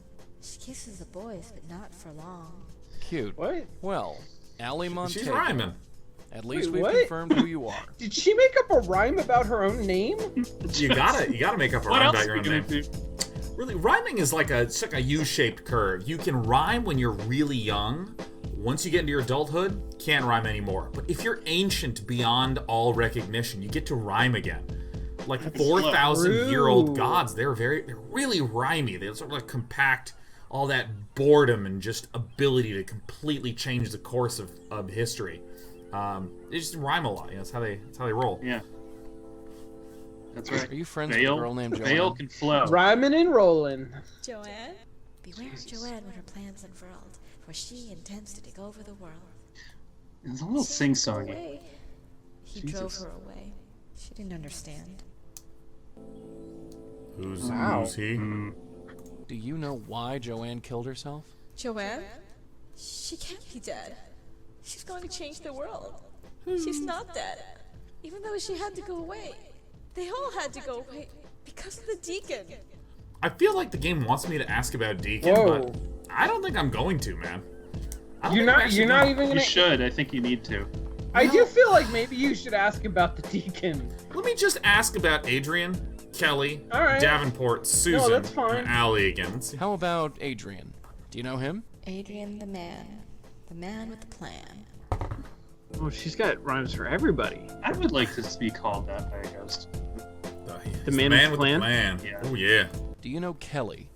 She kisses the boys, but not for long. Cute. What? Well, Allie Montego. She's rhyming. At least Wait, we've what? confirmed who you are. Did she make up a rhyme about her own name? You gotta make up a What rhyme else about are your we own gonna name. do? Really, rhyming is like a U-shaped curve. You can rhyme when you're really young. Once you get into your adulthood, can't rhyme anymore. But if you're ancient beyond all recognition, you get to rhyme again. Like 4,000-year-old True. gods, they're really rhymey. They sort of like compact all that boredom and just ability to completely change the course of history. They just rhyme a lot. You know, that's how they roll. Yeah. That's right. Are you friends Vale, with a girl named Vale Joanne? can flow. Rhyming and rolling. Joanne? Beware of Joanne when her plans unfurled, for she intends to take over the world. It's a little She had to go sing-songy. away. He Jesus. drove her away. She didn't understand. Who's he? Do you know why Joanne killed herself? Joanne? She can't be dead. She's going to change the world. She's not dead. Even though she had to go away. They all had to go away because of the deacon. I feel like the game wants me to ask about Deacon, Whoa. but I don't think I'm going to, man. I don't You're think I'm not. actually You're not gonna. even You gonna. should. I think you need to. I do feel like maybe you should ask about the deacon. Let me just ask about Adrian, Kelly, All right. Davenport, Susan, that's fine. and Allie again. Let's see. How about Adrian? Do you know him? Adrian the man. The man with the plan. Oh, she's got rhymes for everybody. I would like to be called that by a ghost. He's man with the plan? Yeah. Oh yeah. Do you know Kelly?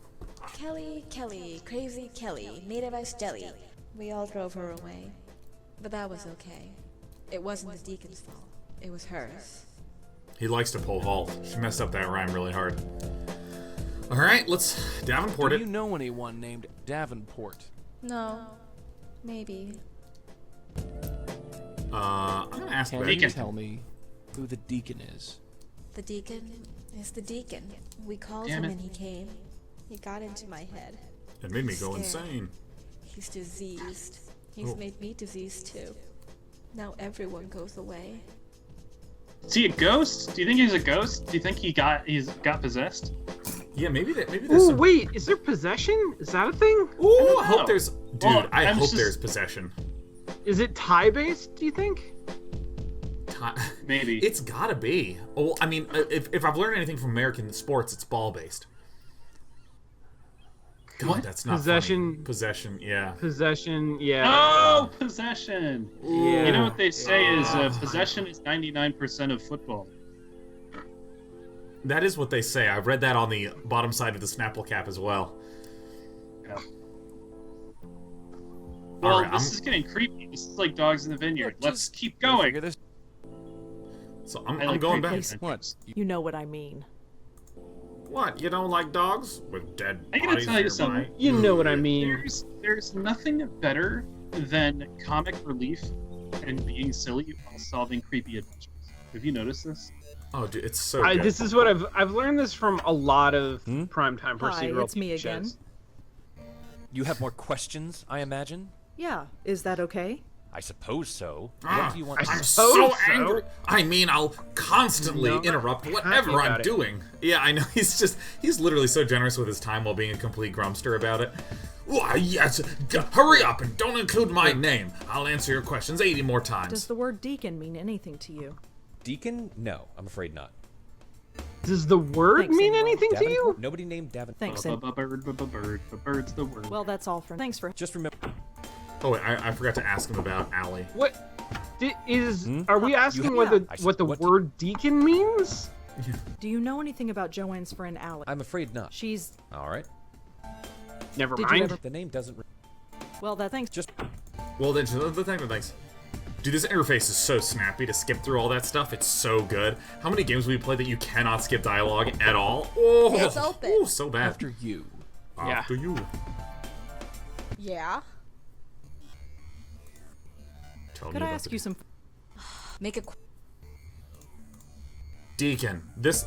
Kelly, crazy Kelly, made of ice jelly. We all drove her away. But that was okay. It wasn't the deacon's fault. It was hers. He likes to pole vault. She messed up that rhyme really hard. All right, let's Davenport Do it. you know anyone named Davenport? No. Maybe. I'm gonna ask Can Becky. you tell me who the deacon is? The deacon is the deacon. We called Damn him it. and he came. He got into my head. It made me go Scared. insane. He's diseased. He's Oh. made me diseased too. Now everyone goes away. Is he a ghost? Do you think he's a ghost? Do you think he's got possessed? Yeah, maybe there's Ooh, some. wait, is there possession? Is that a thing? Ooh, I know. hope there's. Dude, Well, I I'm hope just- there's possession. Is it tie-based, do you think? Maybe. It's gotta be. Well, I mean, if I've learned anything from American sports, it's ball based. God, What? that's not Possession- funny. Possession, yeah. Possession, yeah. Oh, possession. Yeah. You know what they say is possession is 99% of football. That is what they say. I've read that on the bottom side of the Snapple cap as well. Yeah. Well, Alright, this is getting creepy. This is like Dogs in the Vineyard. Look, Let's just keep Figure going. this. So I'm I like going creepy back. adventures. What? You know what I mean. What? You don't like dogs with dead I gotta bodies tell you nearby? something. You know what I mean. There's nothing better than comic relief and being silly while solving creepy adventures. Have you noticed this? Oh, dude, it's so good. This is what I've learned this from a lot of primetime Hi, procedural it's me again. shows. You have more questions, I imagine? Yeah, is that okay? I suppose so. Ah, What do you want to I'm know? so so. angry. I mean, I'll constantly No, interrupt happy whatever I'm about it. doing. Yeah, I know. He's literally so generous with his time while being a complete grumpster about it. Why, yes, hurry up and don't include my name. I'll answer your questions 80 more times. Does the word deacon mean anything to you? Deacon? No, I'm afraid not. Does the word Thanks, mean anyway. anything to you? Davenport? Nobody named Davenport. Thanks, and Bird's the word. well, that's all for. Thanks for. Just remember, Oh, wait, I forgot to ask him about Allie. What are we asking have- what Yeah. the What- word deacon means? Do you know anything about Joanne's friend Allie? I'm afraid not. She's. All right. Never Did you mind. ever- The name doesn't. Well, that thanks. Just Well, then, the thing that thanks. Dude, this interface is so snappy to skip through all that stuff. It's so good. How many games have we played that you cannot skip dialogue at all? Oh, It's open. oh, so bad. After you. Yeah. After you. Yeah. Tell Could me I about ask the- you some? Make a. Deacon, this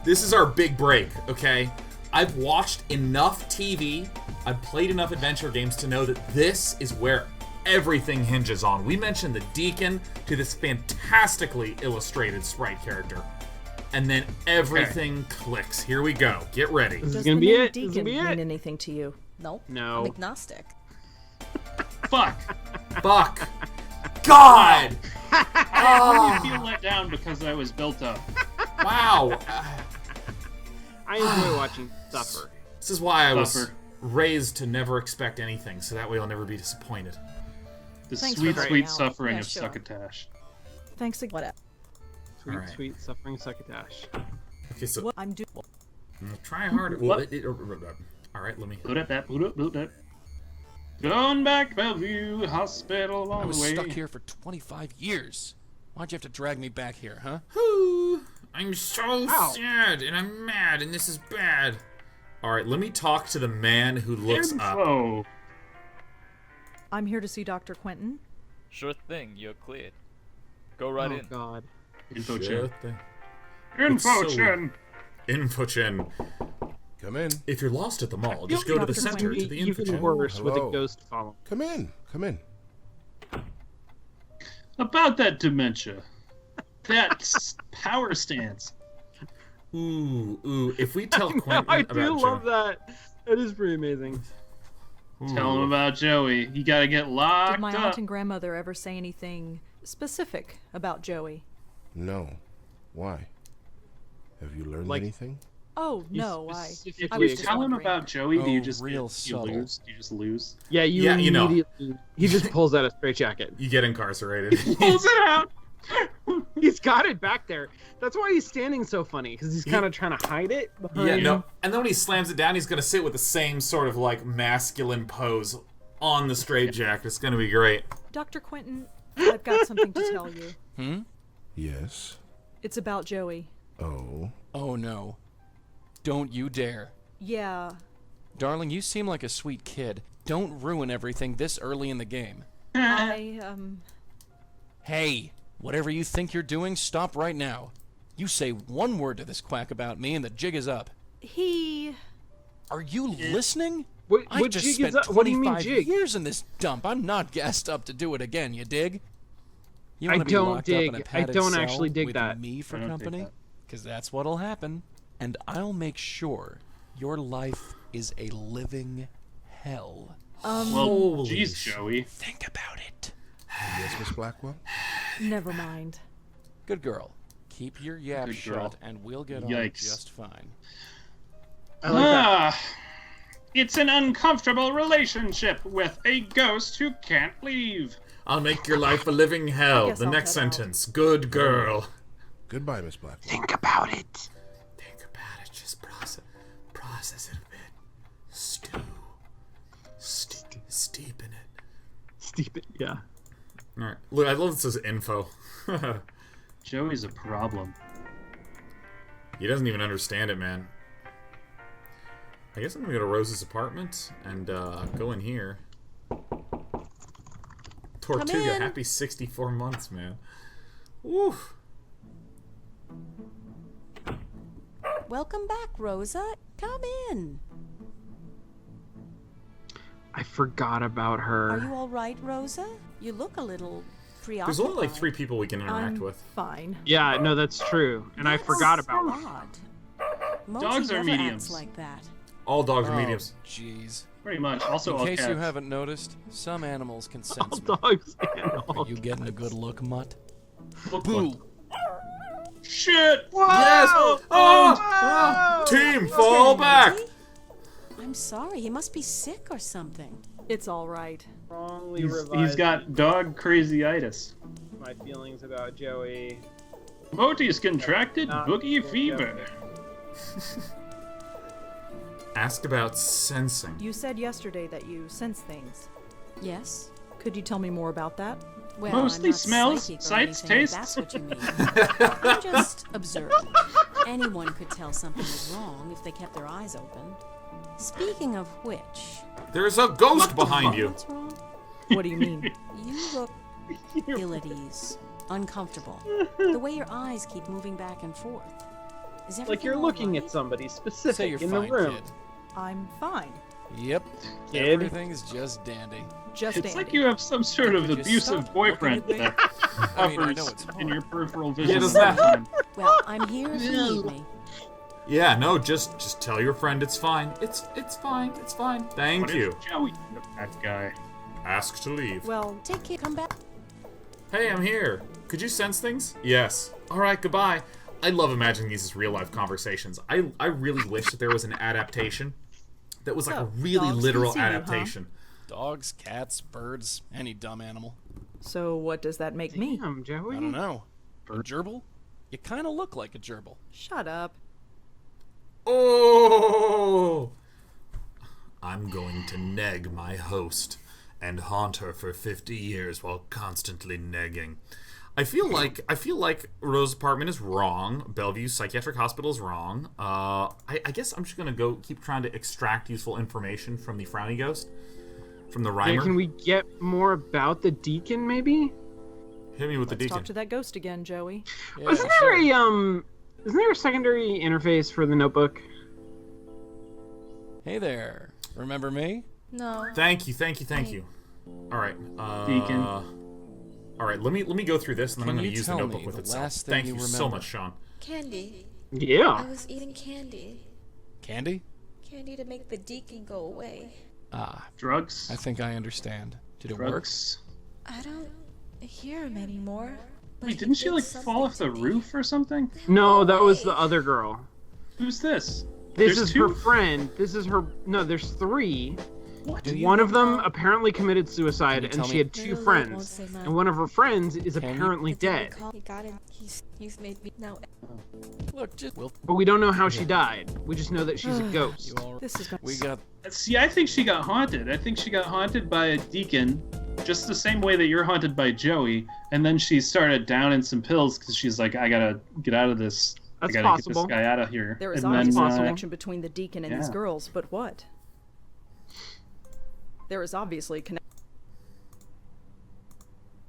is our big break, okay? I've watched enough TV, I've played enough adventure games to know that this is where everything hinges on. We mentioned the Deacon to this fantastically illustrated sprite character. And then everything clicks. Here we go. Get ready. This is Does gonna the be name it. This is deacon gonna be mean it. anything to you? Nope. No. I'm agnostic. Fuck. Fuck. God! I feel let down because I was built up. Wow. I enjoy watching suffer. This is why I was Buffer. raised to never expect anything, so that way I'll never be disappointed. The Thanks sweet, for sweet bringing out- suffering Yeah, of sure. succotash. Thanks again. Whatever. Sweet, Alright. sweet suffering succotash. Okay, so What I'm doing. try harder. Well, What? all right, let me. Boot up that, boot up, boot up. Going back Bellevue Hospital I on was the way. stuck here for 25 years. Why'd you have to drag me back here, huh? I'm so Ow. sad and I'm mad and this is bad. All right, let me talk to the man who looks up. Info. I'm here to see Dr. Quentin. Sure thing, you're cleared. Go right Oh in. god. Info Sure chin. thing. Info It's so chin. Infochin. Come in. If you're lost at the mall, just You'll go to the Dr. center to Quentin. the Even Infochin. worse with a Hello. ghost following. Come in. Come in. About that dementia. That power stance. Ooh. If we tell No, Quentin I about do love Joe- that. That is pretty amazing. Tell him Ooh. about Joey. You gotta get locked Did my up. aunt and grandmother ever say anything specific about Joey? No. Why? Have you learned Like- anything? Oh no, If I you was just tell him wondering. about Joey, do you Oh, just real you subtle. lose? Do you just lose? Yeah, you Yeah, you know. immediately. He just pulls out a straitjacket. You get incarcerated. Pulls it out. He's got it back there. That's why he's standing so funny, because he's kind of trying to hide it behind. Yeah, no. And then when he slams it down, he's gonna sit with the same sort of like masculine pose on the straitjacket. It's gonna be great. Dr. Quentin, I've got something to tell you. Yes. It's about Joey. Oh. Oh no. Don't you dare. Yeah. Darling, you seem like a sweet kid. Don't ruin everything this early in the game. Hey, whatever you think you're doing, stop right now. You say one word to this quack about me and the jig is up. Are you listening? I What just jig spent is up? What do you mean 25 jig? years in this dump. I'm not gassed up to do it again, you dig? You I wanna be don't locked up in dig. a I padded don't cell actually dig with that. me for I don't dig company? that. Because that's what'll happen. And I'll make sure your life is a living hell. Well, Holy geez, Joey. Think about it. Yes, Miss Blackwell? Never mind. Good girl. Keep your yap Good shut girl. and we'll get on Yikes. just fine. I like that. It's an uncomfortable relationship with a ghost who can't leave. I'll make your life a living hell. guess The I'll next head out. sentence. Good girl. Goodbye, Miss Blackwell. Think about it. Think about it. Just process it a bit. Steep in it. Steep it. Yeah. All right. Look, I love this as info. Joey's a problem. He doesn't even understand it, man. I guess I'm gonna go to Rose's apartment and go in here. Tortuga, in. happy 64 months, man. Woo. Welcome back, Rosa. Come in. I forgot about her. Are you all right, Rosa? You look a little preoccupied. There's only like 3 people we can interact I'm with. fine. Yeah, no, that's true. And I forgot about her. odd. Mochi Dogs are never mediums. acts like that. All dogs are Oh, mediums. jeez. Pretty much. Also, In all case cats. you haven't noticed, some animals can sense All me. dogs and all Are you getting a good look, mutt? Look, Boo! look. Shit! Yes! Oh! Team, fall back! Mochi? I'm sorry. He must be sick or something. It's all right. Strongly He's got dog crazyitis. my feelings about Joey. Moti's contracted Not boogie good, fever. Asked about sensing. You said yesterday that you sense things. Yes. Could you tell me more about that? Well, Mostly I'm not smells, psychic or sights, anything, if tastes. That's what you mean. I'm just observing. Anyone could tell something is wrong if they kept their eyes open. Speaking of which, There's a ghost behind you. what's wrong? What do you mean? You look ill at ease, uncomfortable. The way your eyes keep moving back and forth. Is everything Like you're all looking right? at somebody Say specific you're in fine, the room. kid. I'm fine. Yep. Kid. Everything's just dandy. Just It's Andy. like you have some sort of Could you abusive stop boyfriend looking at that I mean, I know hovers it's in your hard. peripheral vision does all that- the time. Well, I'm here if you need me. Yeah, no, just tell your friend it's fine. It's fine. It's fine. Thank What you. if Joey, that guy. Ask to leave. Well, Take care. Come back. Hey, I'm here. Could you sense things? Yes. All right, goodbye. I love imagining these as real-life conversations. I really wish that there was an adaptation that was like a So, really dogs can literal see you, huh? adaptation. Dogs, cats, birds, any dumb animal. so what does that make me? Damn, Joey. I don't know. A gerbil? You kind of look like a gerbil. Shut up. Oh! I'm going to neg my host and haunt her for 50 years while constantly negging. I feel like Rose's apartment is wrong. Bellevue Psychiatric Hospital is wrong. I guess I'm just gonna go keep trying to extract useful information from the Frowny Ghost, from the Yeah, Rhymer. can we get more about the deacon, maybe? Hit me with the Let's talk deacon. to that ghost again, Joey. Yeah, Isn't there isn't there a secondary interface for the notebook? Hey there. Remember me? No. Thank you. All right. Deacon. All right. Let me go through this, and then Can I'm going you to use the tell notebook me with the itself. last thing Thank you you so remember? much, Sean. Candy. I Yeah. was eating candy. Candy? Candy to make the deacon go away. Ah, Drugs. I think I understand. Did it work? Drugs. I don't hear him anymore. But Wait, he didn't she did like something fall off to the me. roof or something? No, that was way. the other girl. Who's this? This There's is two? her friend. This is her. No, there's 3. What? Do you One of them know- apparently committed suicide, Can you and tell she me- had 2 Little Lord won't friends. say mine. And one of her friends is Can you- apparently That's what we dead. call- He got it. He's made me now. Look, just we'll But we don't know how she died. We just know that she's a you ghost. all. This is gonna We got. See, I think she got haunted. I think she got haunted by a deacon, just the same way that you're haunted by Joey. And then she started downing some pills because she's like, I gotta get out of this That's I gotta possible. get this guy out of here. There is And obviously then, a connection between the deacon and these yeah. girls, but what? There is obviously a connection.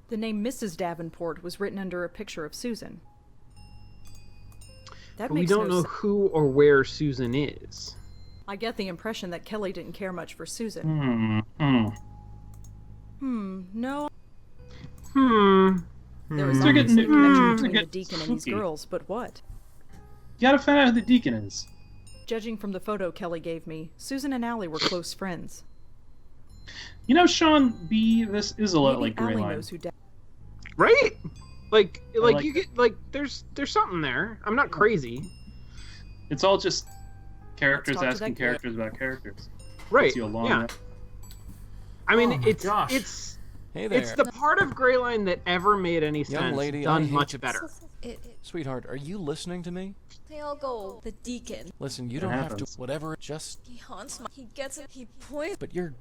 The name Mrs. Davenport was written under a picture of Susan. That But we makes don't no know sense. who or where Susan is. I get the impression that Kelly didn't care much for Susan. No. There is They're getting- obviously a connection between they're the getting deacon and these spooky. girls, but what? You gotta find out who the deacon is. Judging from the photo Kelly gave me, Susan and Allie were close friends. You know, Sean B, this is a lot Maybe like Allie Greyline. knows who Right? Like like you get like there's something there. I'm not crazy. It's all just characters Let's talk to asking that guy. characters about characters. Right. Takes you a long Yeah. way. I mean, Oh my it's gosh. Hey there. it's the part of Greyline that ever made any sense. Young lady, I done hate much to- better. Sweetheart, are you listening to me? They all go. The deacon. Listen, you It don't have happens. to. Whatever. Just. He haunts my. He gets it. He points. But you're.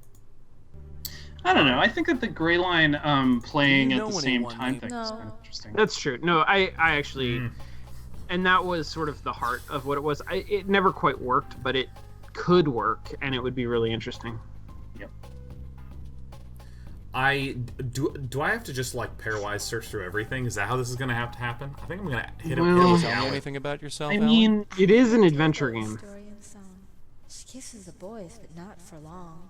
I don't know. I think that the Greyline playing Do you at the know same anyone time named- thing is No. kind of interesting. That's true. No, I actually, and that was sort of the heart of what it was. It never quite worked, but it could work, and it would be really interesting. Do I have to just like pairwise search through everything? Is that how this is gonna have to happen? I think I'm gonna hit Well- him Tell with me Allie. anything about yourself, I Alan? mean, It is an adventure game. Story and song. She kisses the boys, but not for long.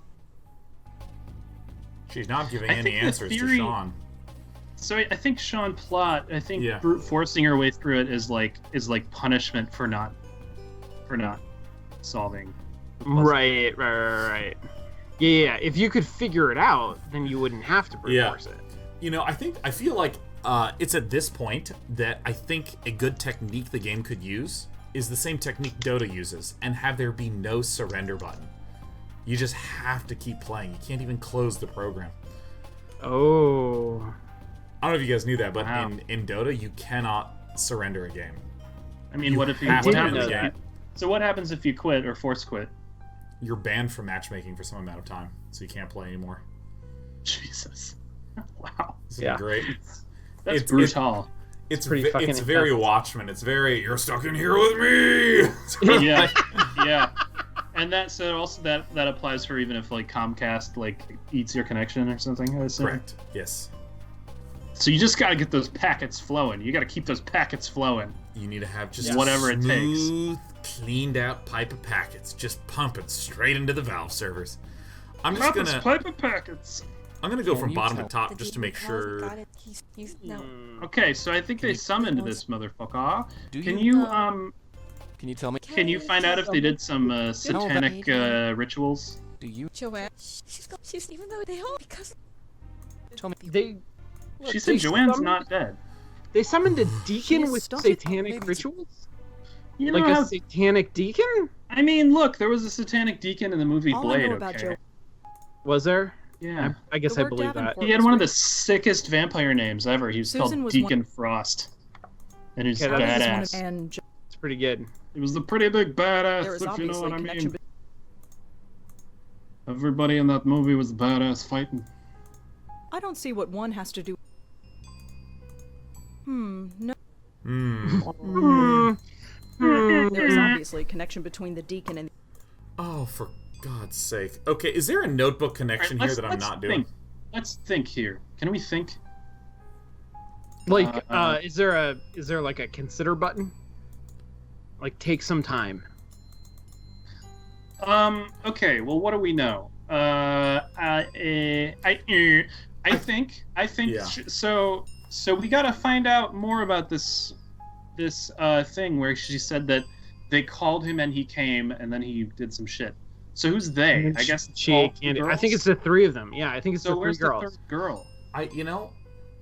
She's not giving I any think the answers to theory- Sean. so I think Sean Plot. I think Yeah. brute forcing her way through it is like punishment for not solving. the puzzle. Right. Yeah. If you could figure it out, then you wouldn't have to brute Yeah. force it. You know, I feel like it's at this point that I think a good technique the game could use is the same technique Dota uses, and have there be no surrender button. You just have to keep playing. You can't even close the program. Oh. I don't know if you guys knew that, but Wow. in Dota, you cannot surrender a game. I mean, You what if you? have What to happens? know If that. you so what happens if you quit or force quit? You're banned from matchmaking for some amount of time, so you can't play anymore. Jesus. Wow. This is Yeah. great. That's It's- brutal. It's pretty fucking it's very intense. Watchmen. It's very you're stuck in here with me. Sort of Yeah. like- Yeah. And that so also that applies for even if like Comcast like eats your connection or something. I assume. Correct. Yes. So you just got to get those packets flowing. You got to keep those packets flowing. You need to have just Whatever it takes. smooth, cleaned out pipe of packets, just pumping straight into the Valve servers. I'm just Drop us gonna pipe of packets. I'm gonna go Can from you bottom tell- to top The just to deacon make calls, sure. got it. He's no. Okay, so I think they you- summoned this motherfucker. Do Can you- you Can you tell me? can you find out if they did some satanic rituals? Do you Joanne. She's even though they all because tell me? They She said they Joanne's summoned- not dead. They summoned a deacon is with stuck. satanic Maybe- rituals? You know Like how, a satanic deacon? I mean, look, there was a satanic deacon in the movie All I Blade. know about Okay. Was there? Yeah. I guess The I word believe that. Davenport He had was one of the written- sickest vampire names ever. He was Susan called was Deacon Frost. And he's Okay, that is one of- badass. and It's pretty good. He was the pretty big badass, there is if you know obviously what a I connection. mean. Everybody in that movie was badass fighting. I don't see what one has to do. No. Hmm. There is obviously a connection between the deacon and. Oh, for God's sake. Okay, is there a notebook connection here that I'm not doing? think. Let's think here. Can we think? Like, is there like a consider button? Like, take some time. Okay. Well, what do we know? I think. Yeah. So we gotta find out more about this thing where she said that they called him and he came and then he did some shit. So who's they? I guess it's all two I girls? think it's the three of them. Yeah, I think it's So the three where's girls. the third girl? You know,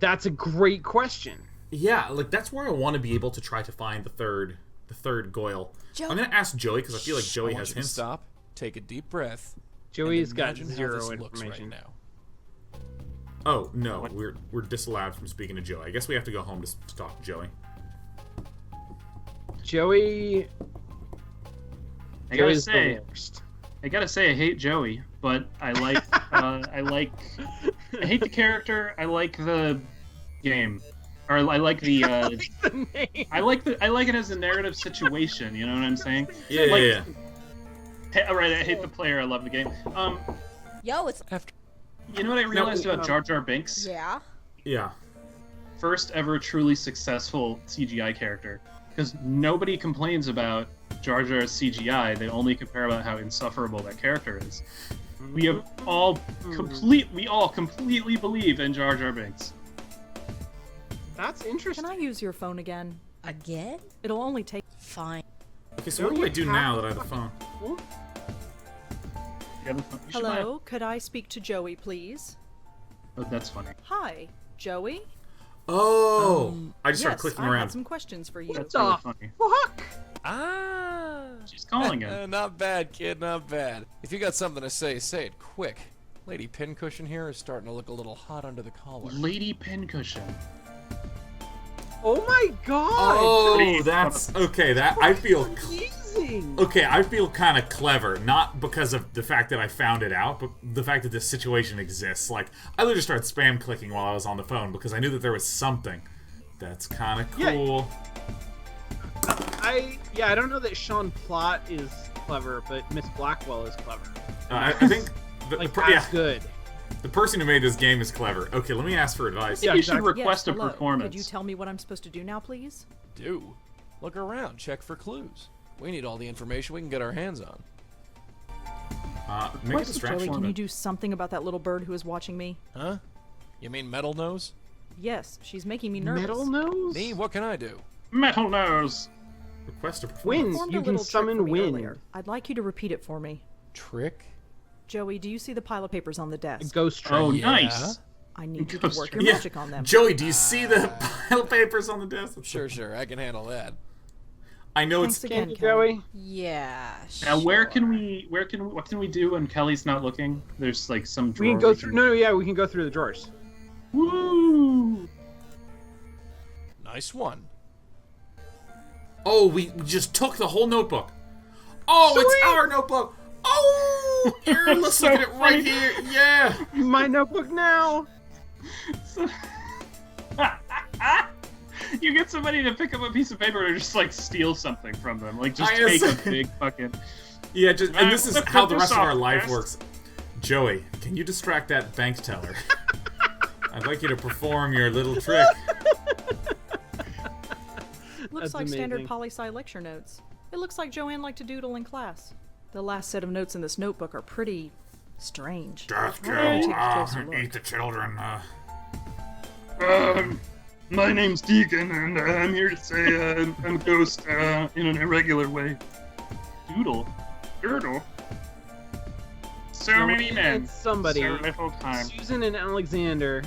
That's a great question. yeah, like that's where I want to be able to try to find the third Goyle. Joe. I'm gonna ask Joey because I feel like I Joey want has you to hints. stop, take a deep breath. Joey's and got imagine how zero this looks information. right now. Oh no, we're disallowed from speaking to Joey. I guess we have to go home to talk to Joey. Joey. I gotta Joey's say, the worst. I hate Joey, but I like I hate the character. I like the game. Or I like the. The name. I like it as a narrative situation. You know what I'm saying? Yeah, Like- yeah. All right, I hate the player. I love the game. Yo, it's After You know what I realized about Jar Jar Binks? yeah. Yeah. First ever truly successful CGI character. Because nobody complains about Jar Jar's CGI. They only compare about how insufferable that character is. We have all completely believe in Jar Jar Binks. That's interesting. Can I use your phone again? Again? It'll only take. Fine. Okay, so what do I do now that I have the phone? You should buy Hello, could I speak to Joey, please? Oh, that's funny. Hi, Joey. Oh! I just started Yes, clicking I around. had some questions for you. That's the really funny. fuck? Ah! She's calling him. Not bad, kid, not bad. If you got something to say it quick. Lady Pincushion here is starting to look a little hot under the collar. Lady Pincushion. Oh my god! Oh, that's okay. That I feel. Amazing. Okay, I feel kind of clever, not because of the fact that I found it out, but the fact that this situation exists. Like, I literally started spam clicking while I was on the phone because I knew that there was something. That's kind of Yeah. cool. I don't know that Sean Plott is clever, but Miss Blackwell is clever. I think Like that's good. the person who made this game is clever. Okay, let me ask for advice. You should exactly. request Yes, a hello. performance. Could you tell me what I'm supposed to do now, please? Do. Look around, check for clues. We need all the information we can get our hands on. Make a distraction. Joey, can you do something about that little bird who is watching me? Huh? You mean Metal Nose? Yes, she's making me nervous. Metal nose? Me? What can I do? Metal Nose. Request a performance. Wind. Performed You a can little trick summon for me wind. earlier. I'd like you to repeat it for me. Trick? Joey, do you see the pile of papers on the desk? Ghost trick. Oh, Yeah. nice. I need you to Ghost work trick. your Yeah, magic on them. Joey, do you see the pile of papers on the desk? Sure, I can handle that. I know Thanks it's. again, Can you, Kelly. Joey? Yeah. Now, sure. what can we do when Kelly's not looking? There's like some drawer. We can go through. No, yeah, we can go through the drawers. Woo! Nice one. Oh, we just took the whole notebook. Oh, it's Sweet. our notebook. Oh, here, let's so look at it right funny. here. Yeah. My notebook now. You get somebody to pick up a piece of paper and just like steal something from them. Like just I take a guess- big fucking. Yeah, just and this is Let's how put the this rest of our off life first. works. Joey, can you distract that bank teller? I'd like you to perform your little trick. Looks That's like standard amazing. poli-sci lecture notes. It looks like Joanne liked to doodle in class. The last set of notes in this notebook are pretty strange. Death Why don't you take a closer and look? eat the children. My name's Deacon, and I'm here to say I'm a ghost in an irregular way. Doodle? So many Joanne men. and somebody. So little time. Susan and Alexander.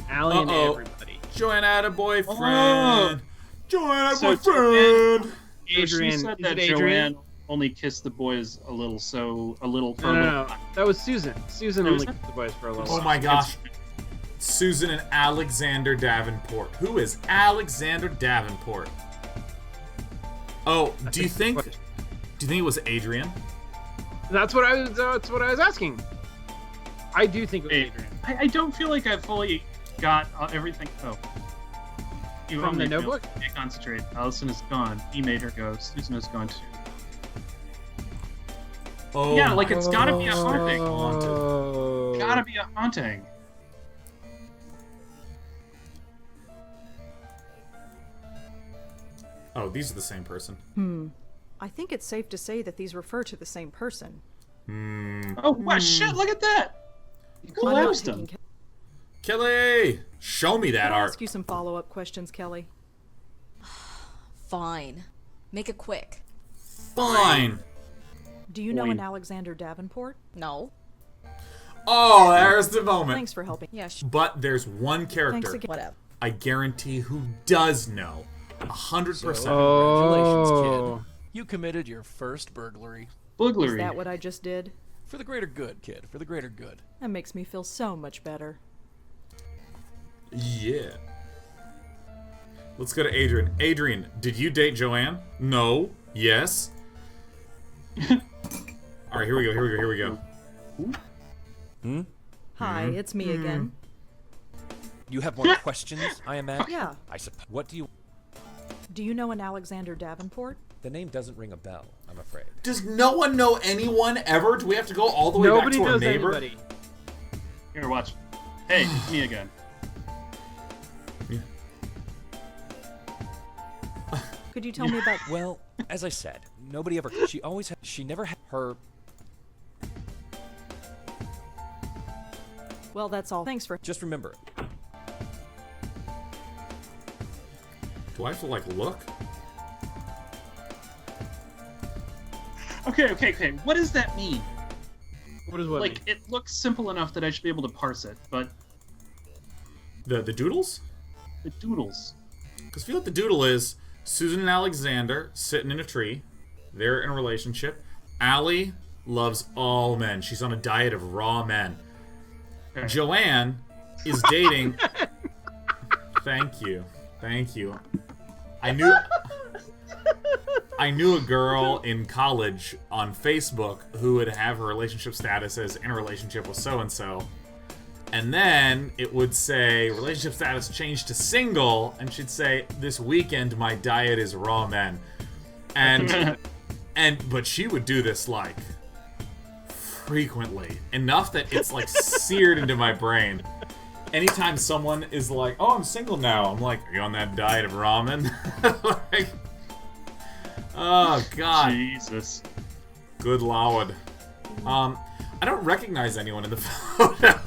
Allie and Uh-oh. everybody. Joanne had a boyfriend. Oh. Joanne had a So boyfriend. She Adrian. said Is that it Adrian? Joanne only kissed the boys a little, so a little. For No, a no, little no. That was Susan. Susan Susan? only kissed the boys for a little Oh while. my gosh. Susan and Alexander Davenport. Who is Alexander Davenport? Oh, do you think it was Adrian? That's what I was asking. I do think it was Hey, Adrian. I don't feel like I fully got everything. Oh. You From the only feel- notebook? Can't concentrate. Allison is gone. He made her go. Susan is gone too. Oh, Yeah, like it's gotta be a Oh. haunting. Oh. Gotta be a haunting. Oh, these are the same person. I think it's safe to say that these refer to the same person. Oh, what shit? Look at that! You But I'm closed taking them. Kelly, show me that Can I art. ask you some follow-up questions, Kelly? Fine. Make it quick. Fine. Do you know Fine. an Alexander Davenport? No. Oh, there's the moment. Thanks for helping. Yeah, But there's one Thanks character again. whatever. I guarantee who does know. 100%. Congratulations, Oh. kid. You committed your first burglary. Burglary. Is that what I just did? For the greater good, kid. For the greater good. That makes me feel so much better. Yeah. Let's go to Adrian. Adrian, did you date Joanne? No. Yes. All right, here we go. Hi, it's me again. You have more questions, I imagine? Yeah. I suppose. What do you... Do you know an Alexander Davenport? The name doesn't ring a bell, I'm afraid. Does no one know anyone ever? Do we have to go all the way Nobody back to our knows neighbor? anybody. Here, watch. Hey, it's me again. Could you tell me about... Well, as I said, nobody ever... She never had her... Well, that's all. Thanks for... Just remember, Do I have to, like, look? Okay. What does that mean? What does what Like, mean? it looks simple enough that I should be able to parse it, but The doodles? the doodles. Because I feel like the doodle is Susan and Alexander sitting in a tree. They're in a relationship. Allie loves all men. She's on a diet of raw men. Okay. Joanne is dating... Thank you. I knew a girl in college on Facebook who would have her relationship status as in a relationship with so-and-so. And then it would say, relationship status changed to single, and she'd say, this weekend my diet is raw men. But she would do this, like, frequently. Enough that it's, like, seared into my brain. Anytime someone is like, oh, I'm single now, I'm like, are you on that diet of ramen? Like, oh, God. Jesus. Good Lord. I don't recognize anyone in the photo.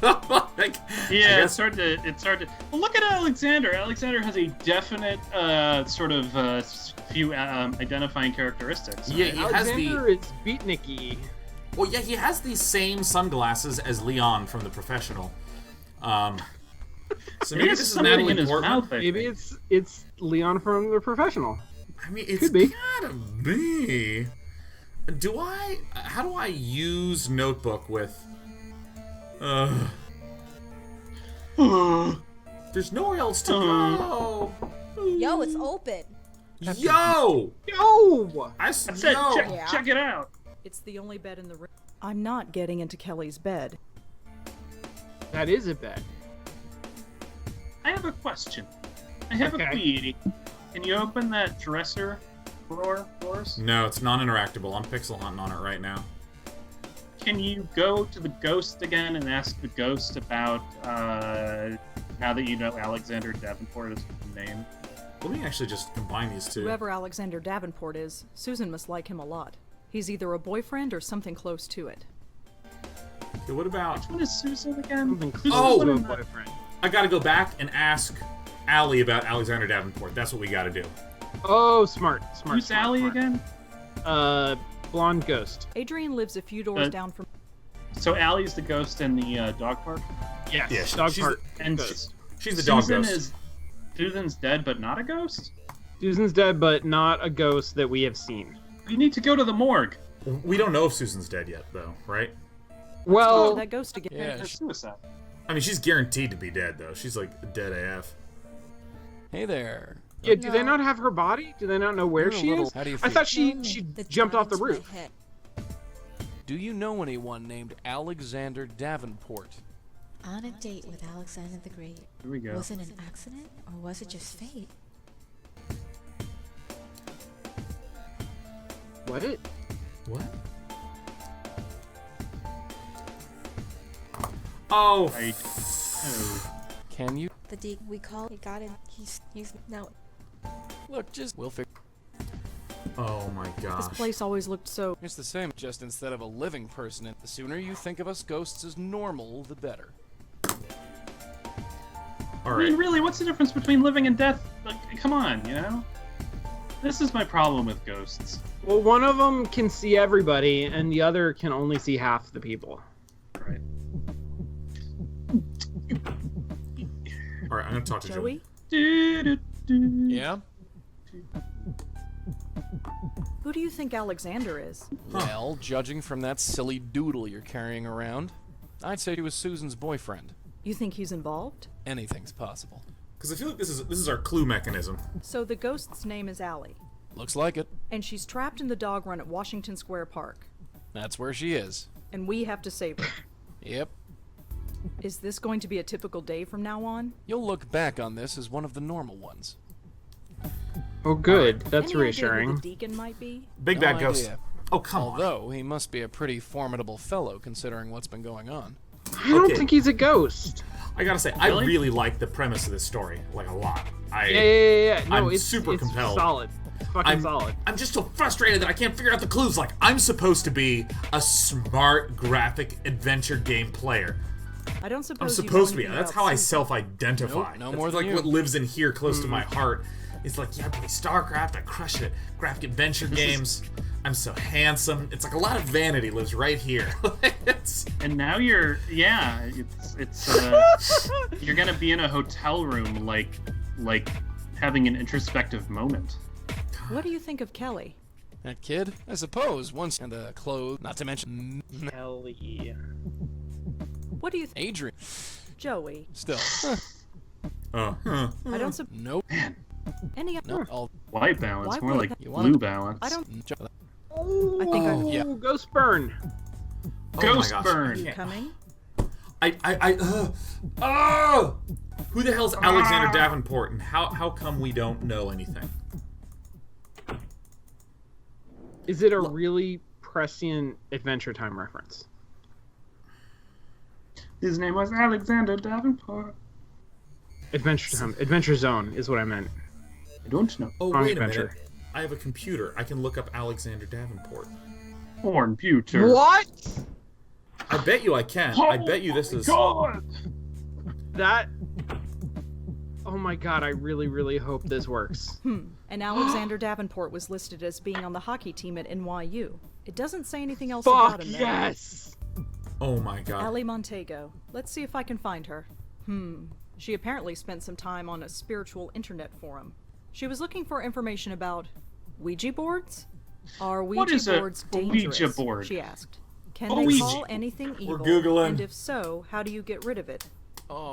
Like, Yeah, it's hard to. Well, look at Alexander. Alexander has a definite few identifying characteristics. Yeah, he has Alexander is beatniky. Well, yeah, he has the same sunglasses as Leon from The Professional. So maybe this is something Natalie in his Portman. mouth. I Maybe think. it's Leon from The Professional. I mean, it's Could be. gotta be. How do I use Notebook with... There's nowhere else to go. Yo, it's open. Yo! Yo! I Said, said, yo! check it out. It's the only bed in the room. I'm not getting into Kelly's bed. That is a bet. I have a question. I have a query. Can you open that dresser drawer for us? No, it's non-interactable. I'm pixel hunting on it right now. Can you go to the ghost again and ask the ghost about, now that you know Alexander Davenport is his name? Let me actually just combine these two. Whoever Alexander Davenport is, Susan must like him a lot. He's either a boyfriend or something close to it. Okay, what about... Which one is Susan again? Something Who's close the to a one in the- boyfriend. I gotta go back and ask Allie about Alexander Davenport. That's what we gotta do. Oh, smart. Who's Allie again? Blonde ghost. Adrian lives a few doors down from... So Allie's the ghost in the dog park? Yes. Yeah, dog she's park. And ghost. She's the dog Susan ghost. Susan's dead but not a ghost? Susan's dead, but not a ghost that we have seen. We need to go to the morgue. We don't know if Susan's dead yet, though, right? Well, Oh, that ghost again. Yeah, That's suicide. I mean, she's guaranteed to be dead, though. She's, like, dead AF. Hey there. yeah. Do they No. not have her body? Do they not know where You're a she little- is? How do you I feel? thought she The jumped off the diamonds roof. my head. Do you know anyone named Alexander Davenport? On a date with Alexander the Great. Here we go. Was it an accident or was it just fate? What it? What? Oh, Right. Oh. Can you The D we call it got it. He's now. look? Just we'll figure. oh my gosh. This place always looked so... It's the same. Just instead of a living person, the sooner you think of us ghosts as normal, the better. All I mean, right. really, what's the difference between living and death? Like, come on, you know? This is my problem with ghosts. Well, one of them can see everybody, and the other can only see half the people. Right. All right, I'm gonna talk to Joey. Joey? Yeah. Who do you think Alexander is? Well, judging from that silly doodle you're carrying around, I'd say he was Susan's boyfriend. You think he's involved? Anything's possible. Because I feel like this is our clue mechanism. So the ghost's name is Allie, Looks like it. and she's trapped in the dog run at Washington Square Park, That's where she is. and we have to save her. Yep. Is this going to be a typical day from now on? You'll look back on this as one of the normal ones. Oh, good. That's Any reassuring. idea who the deacon might be? Big No bad ghost. idea. Oh, come on. Although, he must be a pretty formidable fellow considering what's been going on. I don't Okay. think he's a ghost. I gotta say, I really like the premise of this story, like, a lot. Yeah. No, I'm it's super it's compelled. solid. It's fucking solid. I'm just so frustrated that I can't figure out the clues. Like, I'm supposed to be a smart graphic adventure game player. I don't suppose I'm you know supposed to be. anything That's about how I Susan. self-identify. Nope, no That's more than like you. what lives in here, close to my heart. It's like, yeah, I play StarCraft. I crush it. Graphic adventure games. I'm so handsome. It's like a lot of vanity lives right here. And now you're you're gonna be in a hotel room like having an introspective moment. What do you think of Kelly? That kid? I suppose, once and the clothes, not to mention Kelly. What do you think, Adrian. Joey? Still. I don't suppose Nope. any. No, all White balance, Why more would like that- You blue want- balance. I don't. Oh, I think I- yeah. Ghost burn. Ghost gosh. burn. You coming? Oh! Who the hell's Alexander Davenport, and how come we don't know anything? Is it a really prescient Adventure Time reference? His name was Alexander Davenport. Adventure Time. Adventure Zone is what I meant. I don't know. Oh, Wrong wait a adventure. minute. I have a computer. I can look up Alexander Davenport. Computer. What? I bet you I can. I bet you this is... God. That... Oh my god, I really, really hope this works. And Alexander Davenport was listed as being on the hockey team at NYU. It doesn't say anything else Fuck about him. though. yes! Oh my god. Ali Montego. Let's see if I can find her. She apparently spent some time on a spiritual internet forum. She was looking for information about Ouija boards? Are Ouija What is a boards dangerous? Ouija board? She asked. Can Oh, they Ouija. call anything evil? Googling. And if so, how do you get rid of it? Oh,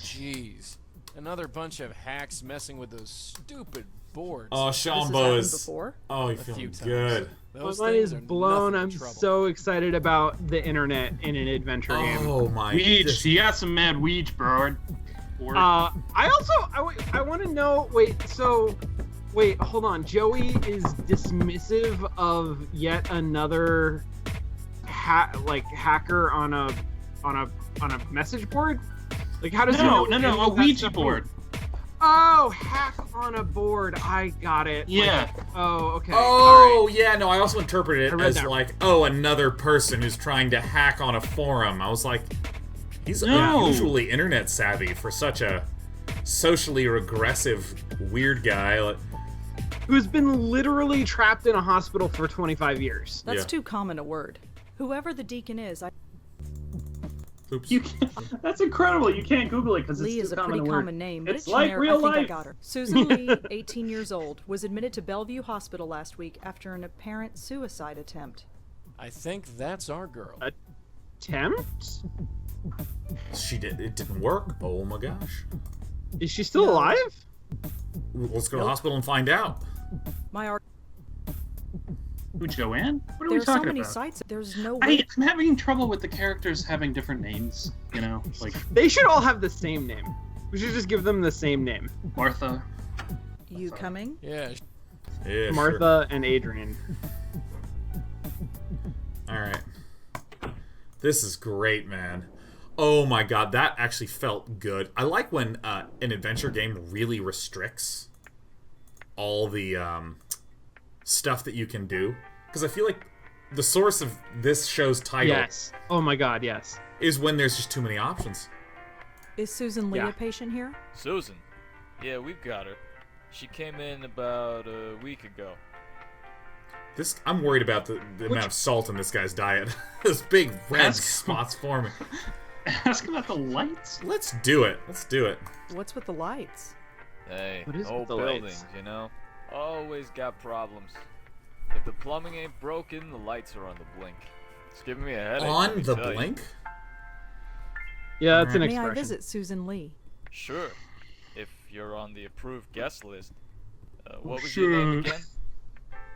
jeez. Another bunch of hacks messing with those stupid boards. Oh, This Sean has Bo happened is... before. Oh, A he's few feeling times. good. Those My mind is things are blown. nothing I'm but trouble. so excited about the internet in an adventure game. Oh my... Weege. this- You got some mad Weege, bro. I want to know. Wait, hold on. Joey is dismissive of yet another hacker on a message board. Like, how does he know No, any a of that Ouija stuff board. moves? Oh, hack on a board. I got it. Yeah. Oh, okay. Oh, yeah, no, I also interpreted I it read as that. like, oh, another person who's trying to hack on a forum. I was like, he's No. unusually internet savvy for such a socially regressive, weird guy. Like, Who's been literally trapped in a hospital for 25 years. That's Yeah. too common a word. Whoever the deacon is, oops. You can't, that's incredible. You can't Google it because it's Lee too is a common pretty a word. common name, but It's it's like generic. real I think life. I got her. Susan Lee, 18 years old, was admitted to Bellevue Hospital last week after an apparent suicide attempt. I think that's our girl. Attempt? She did. It didn't work. Oh my gosh. Is she still No. alive? Let's go to the hospital and find out. My art. Who, Joanne? What are There we are so talking many about? sites. There's no way. I'm having trouble with the characters having different names. You know, like They should all have the same name. We should just give them the same name. Martha. You coming? Yeah. Yeah, Martha and Adrian. Sure. All right. This is great, man. Oh my god, that actually felt good. I like when an adventure game really restricts all the stuff that you can do. Because I feel like the source of this show's title Yes. Oh my god, yes. is when there's just too many options. Is Susan Lee Yeah. a patient here? Susan. Yeah, we've got her. She came in about a week ago. I'm worried about the amount of salt in this guy's diet. Those big red Ask- spots forming. Ask about the lights. Let's do it. Let's do it. What's with the lights? Hey, What is old with the buildings, lights? you know? Always got problems. If the plumbing ain't broken, the lights are on the blink. It's giving me a headache. let On me the tell you. blink? Yeah, that's an May expression. I visit Susan Lee? Sure. If you're on the approved guest list. What was your name again?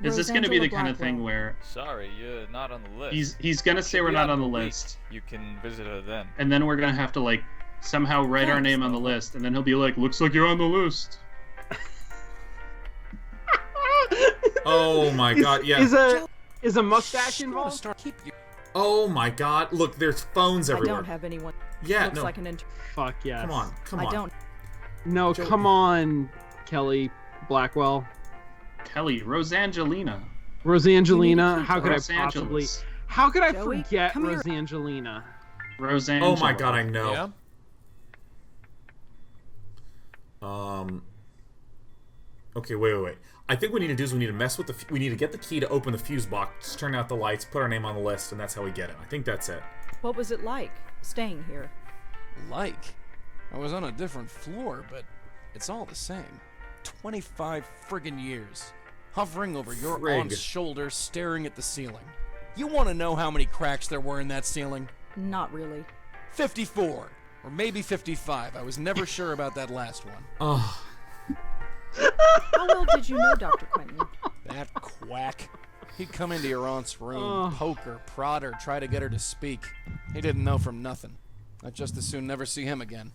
Is this going to be the Rosangela kind of thing Blackwell. where Sorry, you're not on the list. he's going to say She'll we're be not out on in the a week. list, You can visit her then. and then we're going to have to, like, somehow write our Thanks. name on the list, and then he'll be like, looks like you're on the list. Oh my god, yeah. Is a mustache involved? Oh my god, look, there's phones I everywhere. don't have anyone. Yeah, Looks no. like an Fuck yes. Come on, come on. I don't. No, come on, Kelly Blackwell. Kelly, Rosangelina. Rosangelina, how could I Los possibly... Angeles. How could I Joey, forget come here. Rosangelina? Rosangela. Oh my god, I know. Yeah? Okay, wait. I think what we need to do is we need to mess with we need to get the key to open the fuse box, turn out the lights, put our name on the list, and that's how we get it. I think that's it. What was it like staying here? Like? I was on a different floor, but it's all the same. 25 friggin' years. Hovering over your Frig. aunt's shoulder, staring at the ceiling. You want to know how many cracks there were in that ceiling? Not really. 54. Or maybe 55. I was never sure about that last one. Oh, How well did you know Dr. Quentin? That quack. He'd come into your aunt's room, Oh. poke her, prod her, try to get her to speak. He didn't know from nothing. I'd just as soon never see him again.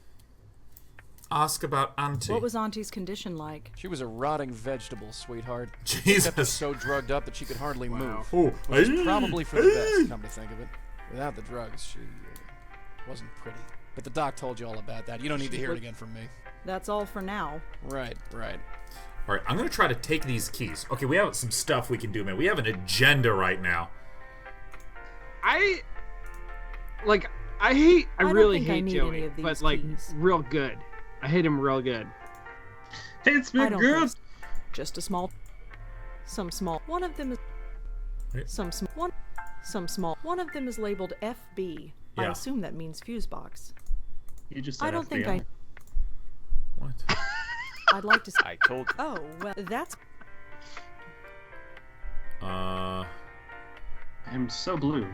ask about Auntie. What was Auntie's condition like? She was a rotting vegetable, sweetheart. Jesus. Kept her so drugged up that she could hardly move. Oh, Which was probably for the best, come to think of it. Without the drugs, she wasn't pretty. But the doc told you all about that. You don't need to hear it again from me. That's all for now. Right. All right, I'm gonna try to take these keys. Okay, we have some stuff we can do, man. We have an agenda right now. I don't really think I hate need Joey, any of these but like keys. real good. I hate him real good. It's I been don't good. think so. Just a small. Some small. One of them is. Wait. Some small. One of them is labeled FB. I Yeah. assume that means fuse box. You just said I don't think FBI. What? I'd like to. I told you. Oh well, that's. I'm so blue.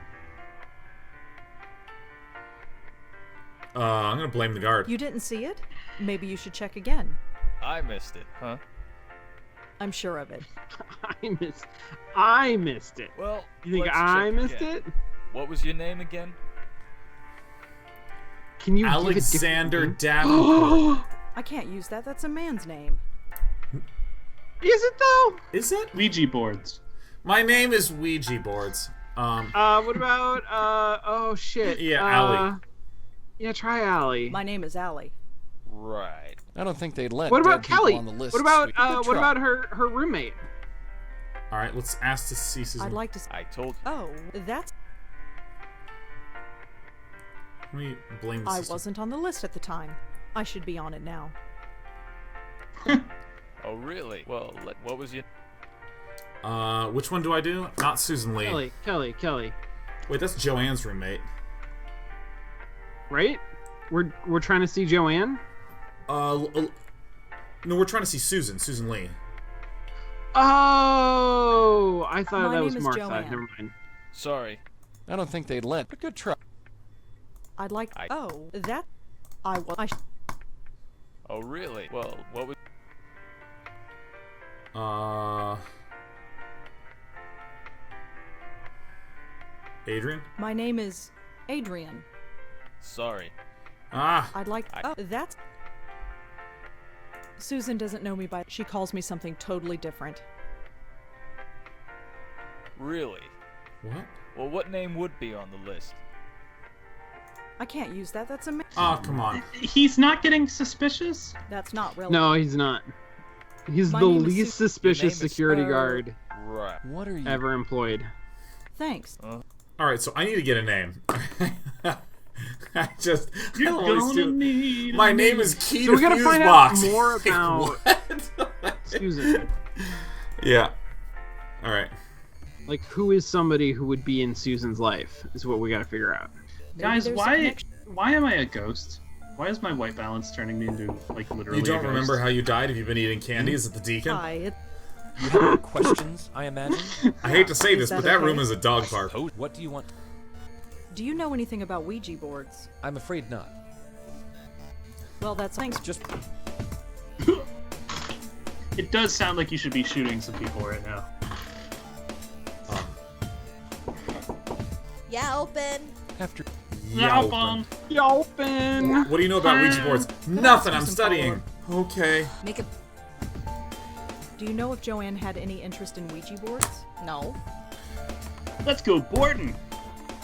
I'm gonna blame the guard. You didn't see it? Maybe you should check again. I missed it, huh? I'm sure of it. I missed it. Well, You think let's I check missed again. it? What was your name again? Can you Alexander give Davenport. I can't use that. That's a man's name. Is it though? Is it? Ouija boards. My name is Ouija boards. What about oh shit. Yeah, Allie. Yeah, try Allie. My name is Allie. Right. I don't think they'd let What dead about people Kelly? on the list. What about sweet. Good what try. about her roommate? All right, let's ask to see Susan. I'd like to. I told you. Oh, that's. Let me blame the I system. wasn't on the list at the time. I should be on it now. Oh, really? Well, what was your... Which one do I do? Not Susan Lee. Kelly. Wait, that's Joanne's roommate. Right? We're trying to see Joanne? No, we're trying to see Susan Lee. Oh, I thought My that name was is Martha. Joanne. Never mind. Sorry. I don't think they'd let. But good try. I'd like. Oh, that. I was. Oh, really? Well, what was... Adrian? My name is Adrian. Sorry. Ah, I'd like. Oh, that's. Susan doesn't know me by. She calls me something totally different. Really? what? Well, what name would be on the list? I can't use that. That's a. Oh, come on. He's not getting suspicious? That's not relevant. No, he's not. He's My the name is least Su- suspicious Your name is- security guard Right. What are you? ever employed. Thanks. All right, so I need to get a name. I just. You're I always gonna do- need My a name is Key So to we gotta Fuse find Box. out more Like, about what? Susan. Yeah. All right. Like, who is somebody who would be in Susan's life is what we gotta figure out. Maybe Guys, there's a why connection. am I a ghost? Why is my white balance turning me into, like, literally You don't a ghost? remember how you died? Have you been eating candies at the Deacon? Hi. You have more questions, I imagine? I hate to say Is this, that but that okay? room is a dog park. Oh, what do you want? Do you know anything about Ouija boards? I'm afraid not. Well, that's thanks. Just It does sound like you should be shooting some people right now. Yeah, open. After Yelpin. Yelpin. What do you know about Ouija boards? Nothing. I'm studying. Okay. Make it. Do you know if Joanne had any interest in Ouija boards? No. Let's go boarding.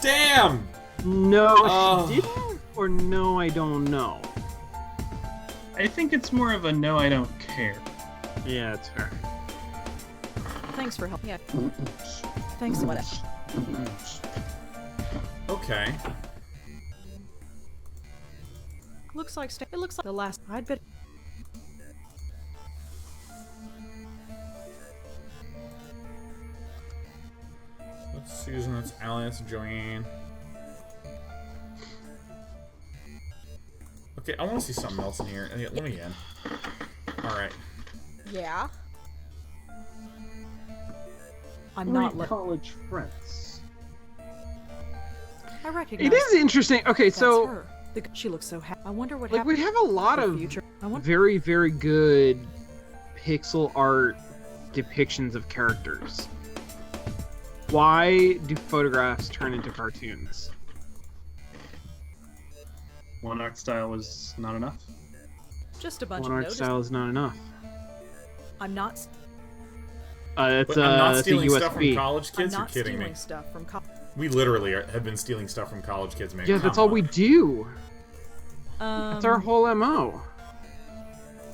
Damn. No, she didn't? Or no, I don't know. I think it's more of a no, I don't care. Yeah, it's fair. Thanks for helping. Yeah. Thanks for Whatever. Okay. Looks like it looks like the last. I'd bet. That's Susan. That's Allie. That's Joanne. Okay, I want to see something else in here. Let me in. Alright. Yeah. I'm not. college friends. I recognize. It is interesting. Okay, That's so her. She looks so happy. I wonder what like happened. we have a lot in of the future. I wonder. very, very good pixel art depictions of characters. Why do photographs turn into cartoons? One art style was not enough. Just a bunch One of art notice. style is not enough. I'm not. It's But I'm not it's a stealing stuff from USB. college I'm kids. You're not kidding stealing me. stuff from college. We literally have been stealing stuff from college kids, man. Yeah, that's Come all on. we do. Um, That's our whole MO.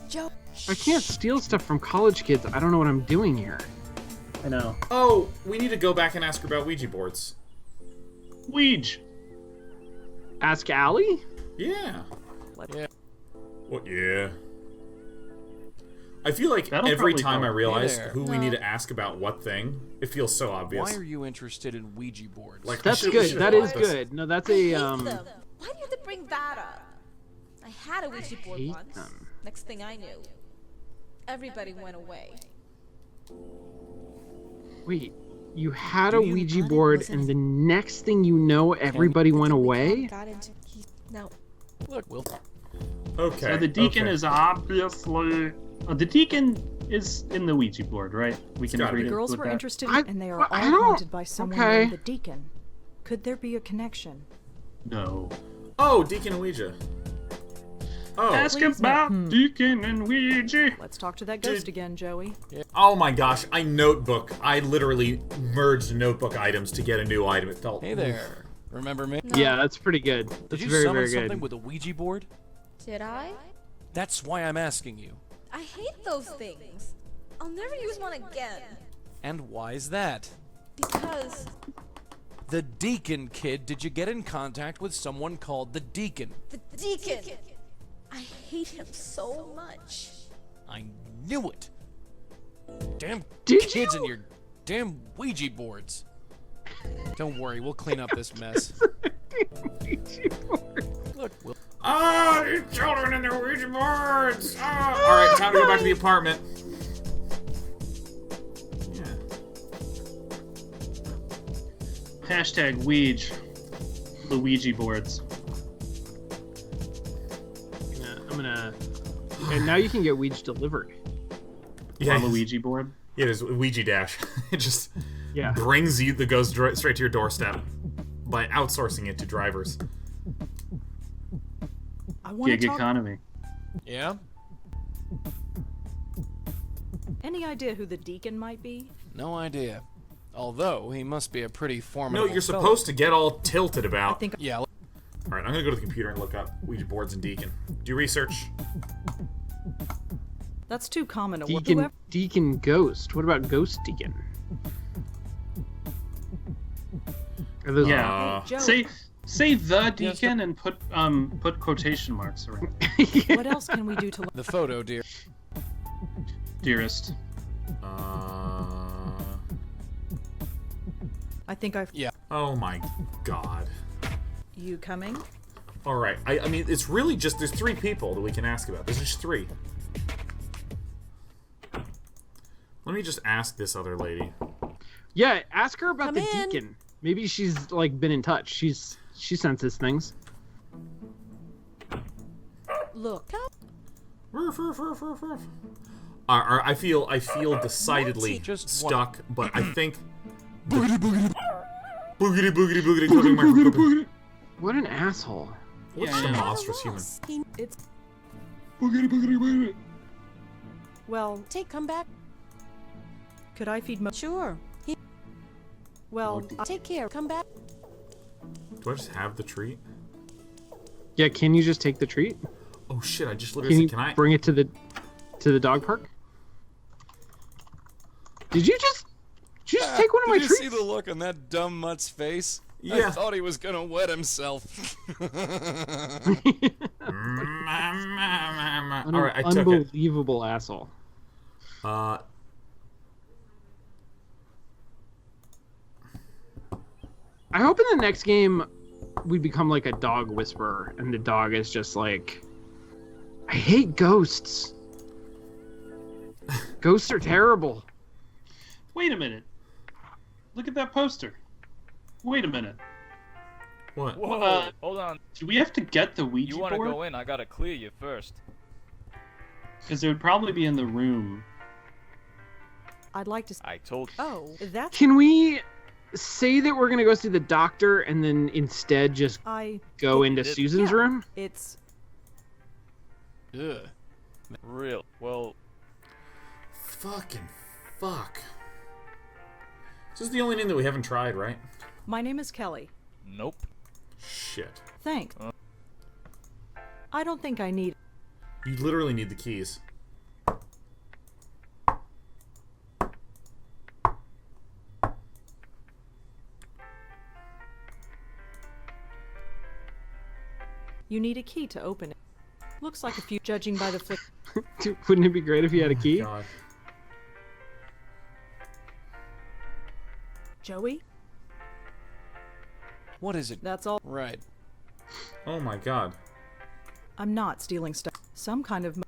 Joe. I can't steal stuff from college kids. I don't know what I'm doing here. I know. Oh, we need to go back and ask her about Ouija boards. Ouija. Ask Allie? Yeah. Yeah. What? Yeah. I feel like That'll every probably time I help. realize Hey there. who we need to ask about what thing, it feels so obvious. Why are you interested in Ouija boards? Like, That's we good. should've That thought is this. good. No, that's I a hate them. Why do you have to bring that up? I had a Ouija board hate once. them. Next thing I knew, everybody went away. Wait. You had a Do you- Ouija board, and the next thing you know, everybody went away? Got into no. Look, Will. Okay. So the deacon okay. is obviously. The deacon is in the Ouija board, right? We can gotta agree be. The girls with were that. interested, I- and they are well, all I don't- haunted by someone okay. named the Deacon. Could there be a connection? No. Oh, Deacon Ouija. Oh. Ask Please, about no. Deacon and Ouija. Let's talk to that ghost again, Joey. Oh my gosh, I literally merged notebook items to get a new item. It felt. Hey there. Remember me? Yeah, that's pretty good. Did That's you very, summon very something good. with a Ouija board? Did I? That's why I'm asking you. I hate those things. I'll never use one again. And why's that? Because The Deacon kid, did you get in contact with someone called the Deacon? the Deacon. I hate him so much. I knew it. Damn Did kids you? and your damn Ouija boards. Don't worry, we'll clean up this mess. Look, Will. Oh, these children and their Ouija boards! Oh. Alright, time to go back to the apartment. Yeah. Hashtag Ouija. The Ouija boards. I'm gonna. And now you can get Ouija delivered. Yeah, On the Ouija board. Yeah, there's Ouija Dash. It just Yeah. brings you the ghost straight to your doorstep by outsourcing it to drivers. I want to Gig talk. economy. Yeah? Any idea who the Deacon might be? No idea. Although, he must be a pretty No, formidable you're fellow. supposed to get all tilted I about. think Yeah, Alright, I'm gonna go to the computer and look up Ouija boards and Deacon. Do research. that's too common. Deacon, Deacon Ghost. What about Ghost Deacon? Are those Yeah. Joey, Say the deacon and put quotation marks around. what else can we do to? the photo, dear. Dearest. I think I've. Yeah. Oh my god. You coming? Alright, I mean, it's really just, there's 3 people that we can ask about. There's just 3. Let me just ask this other lady. Yeah, ask her about Come the in. Deacon. Maybe she's like been in touch. She senses things. Look. Ruff, ruff, ruff, ruff, ruff. I feel decidedly Just stuck, but I think Boogity boogity boogity talking microscope. What an asshole. What's Yeah, the yeah. monstrous human? It's Boogity boogity boogity. well. Come back. Could I feed Mo? Sure. Well, Take care. Come back. Do I just have the treat? Yeah, can you just take the treat? Oh shit! I just Can literally you said, can I? bring it to the dog park? Did you just take one of my Did you treats? see the look on that dumb mutt's face? I Yeah. thought he was gonna wet himself. All right, I took it. Unbelievable asshole. I hope in the next game we become like a dog whisperer, and the dog is just like, I hate ghosts. Ghosts are terrible. Wait a minute. Look at that poster. Wait a minute. What? Whoa, hold on. Do we have to get the Ouija You want to board? go in? I gotta clear you first. Because it would probably be in the room. I'd like to. I told you. Oh, that's. Can we say that we're gonna go see the doctor and then instead just go into Susan's room? It's. Ugh. Real. Well, Fucking fuck. This is the only name that we haven't tried, right? My name is Kelly. nope. Shit. Thanks. I don't think I need. You literally need the keys. You need a key to open it. Looks like a few, judging by the flick. Dude, wouldn't it be great if you had a key? God. Joey? What is it? That's all. Right. Oh my god. I'm not stealing stuff. Some kind of.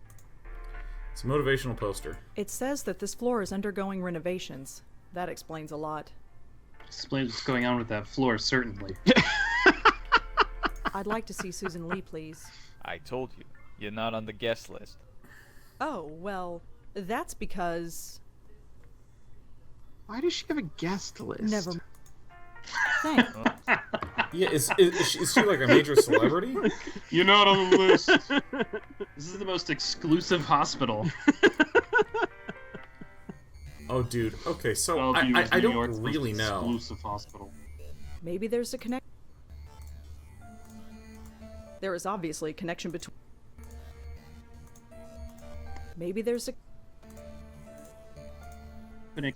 It's a motivational poster. It says that this floor is undergoing renovations. That explains a lot. Explains what's going on with that floor, certainly. I'd like to see Susan Lee, please. I told you. You're not on the guest list. Oh, well, that's because. Why does she have a guest list? Never. Thanks. Yeah, is she like a major celebrity? You're not on the list. This is the most exclusive hospital. Oh, dude. Okay, so Bellevue is I New don't York's most really know. Exclusive hospital. Maybe there's a connection. There is obviously a connection between. Maybe there's a.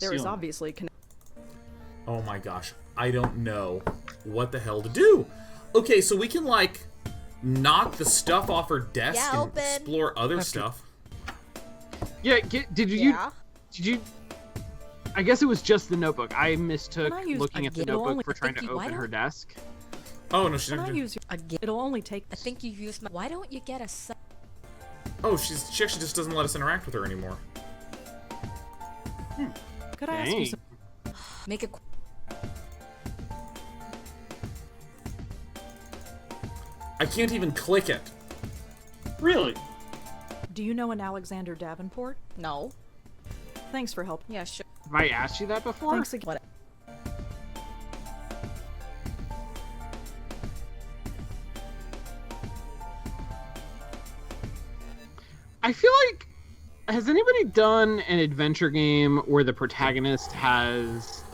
There is obviously a connection. Oh my gosh. I don't know what the hell to do. Okay, so we can, like, knock the stuff off her desk Yeah, and open. explore other stuff. Yeah, did you? I guess it was just the notebook. I mistook Can I use looking at the again? It'll notebook only- for trying to Why open her don't- desk. Oh, no, she's Can never I doing... use your. It'll only take. I think you used my. Why don't you get a set? Oh, she actually just doesn't let us interact with her anymore. Could I ask you Dang. some? Make a. I can't even click it. Really? Do you know an Alexander Davenport? No. Thanks for helping. Yeah, sure. Have I asked you that before? Thanks again. What? I feel like, has anybody done an adventure game where the protagonist has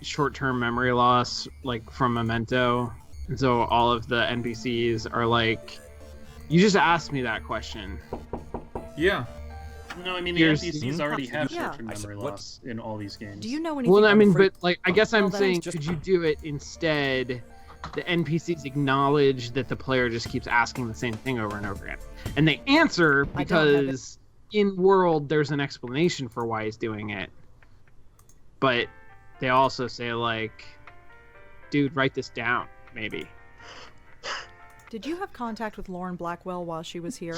short-term memory loss, like from Memento? And so all of the NPCs are like, you just asked me that question. Yeah. No, I mean, the Here's- NPCs already have Yeah. short-term memory what? loss in all these games. Do you know anything? Well, I about mean, free- but like, I guess I'm Well, that saying, is just- could you do it instead? The NPCs acknowledge that the player just keeps asking the same thing over and over again, and they answer I don't have it. because in world there's an explanation for why he's doing it. But they also say like, "Dude, write this down, maybe." Did you have contact with Lauren Blackwell while she was here?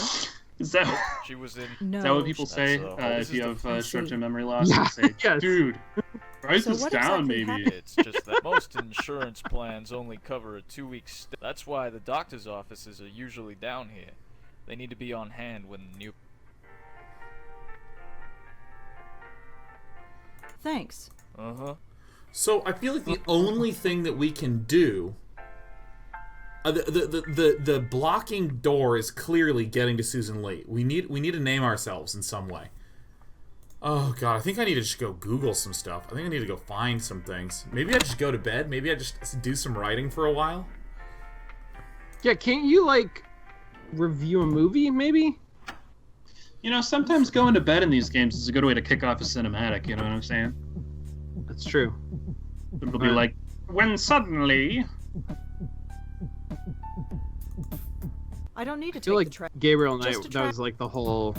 Is that, She was in. No. is that what people say That's, if you this is have see. short-term memory loss? Yeah, They say, yes. dude, write So this what down, exactly maybe. happened? It's just that most insurance plans only cover a 2-week stay. That's why the doctor's offices are usually down here. They need to be on hand when new. Thanks. Uh huh. So I feel like the only thing that we can do, the blocking door is clearly getting to Susan Lee. We need to name ourselves in some way. Oh god, I think I need to just go Google some stuff. I think I need to go find some things. Maybe I just go to bed. Maybe I just do some writing for a while. Yeah, can't you like review a movie? Maybe. You know, sometimes going to bed in these games is a good way to kick off a cinematic. You know what I'm saying? That's true. It'll be like, when suddenly... I don't need to I feel take like the track. Gabriel Knight, Just to that was like the whole...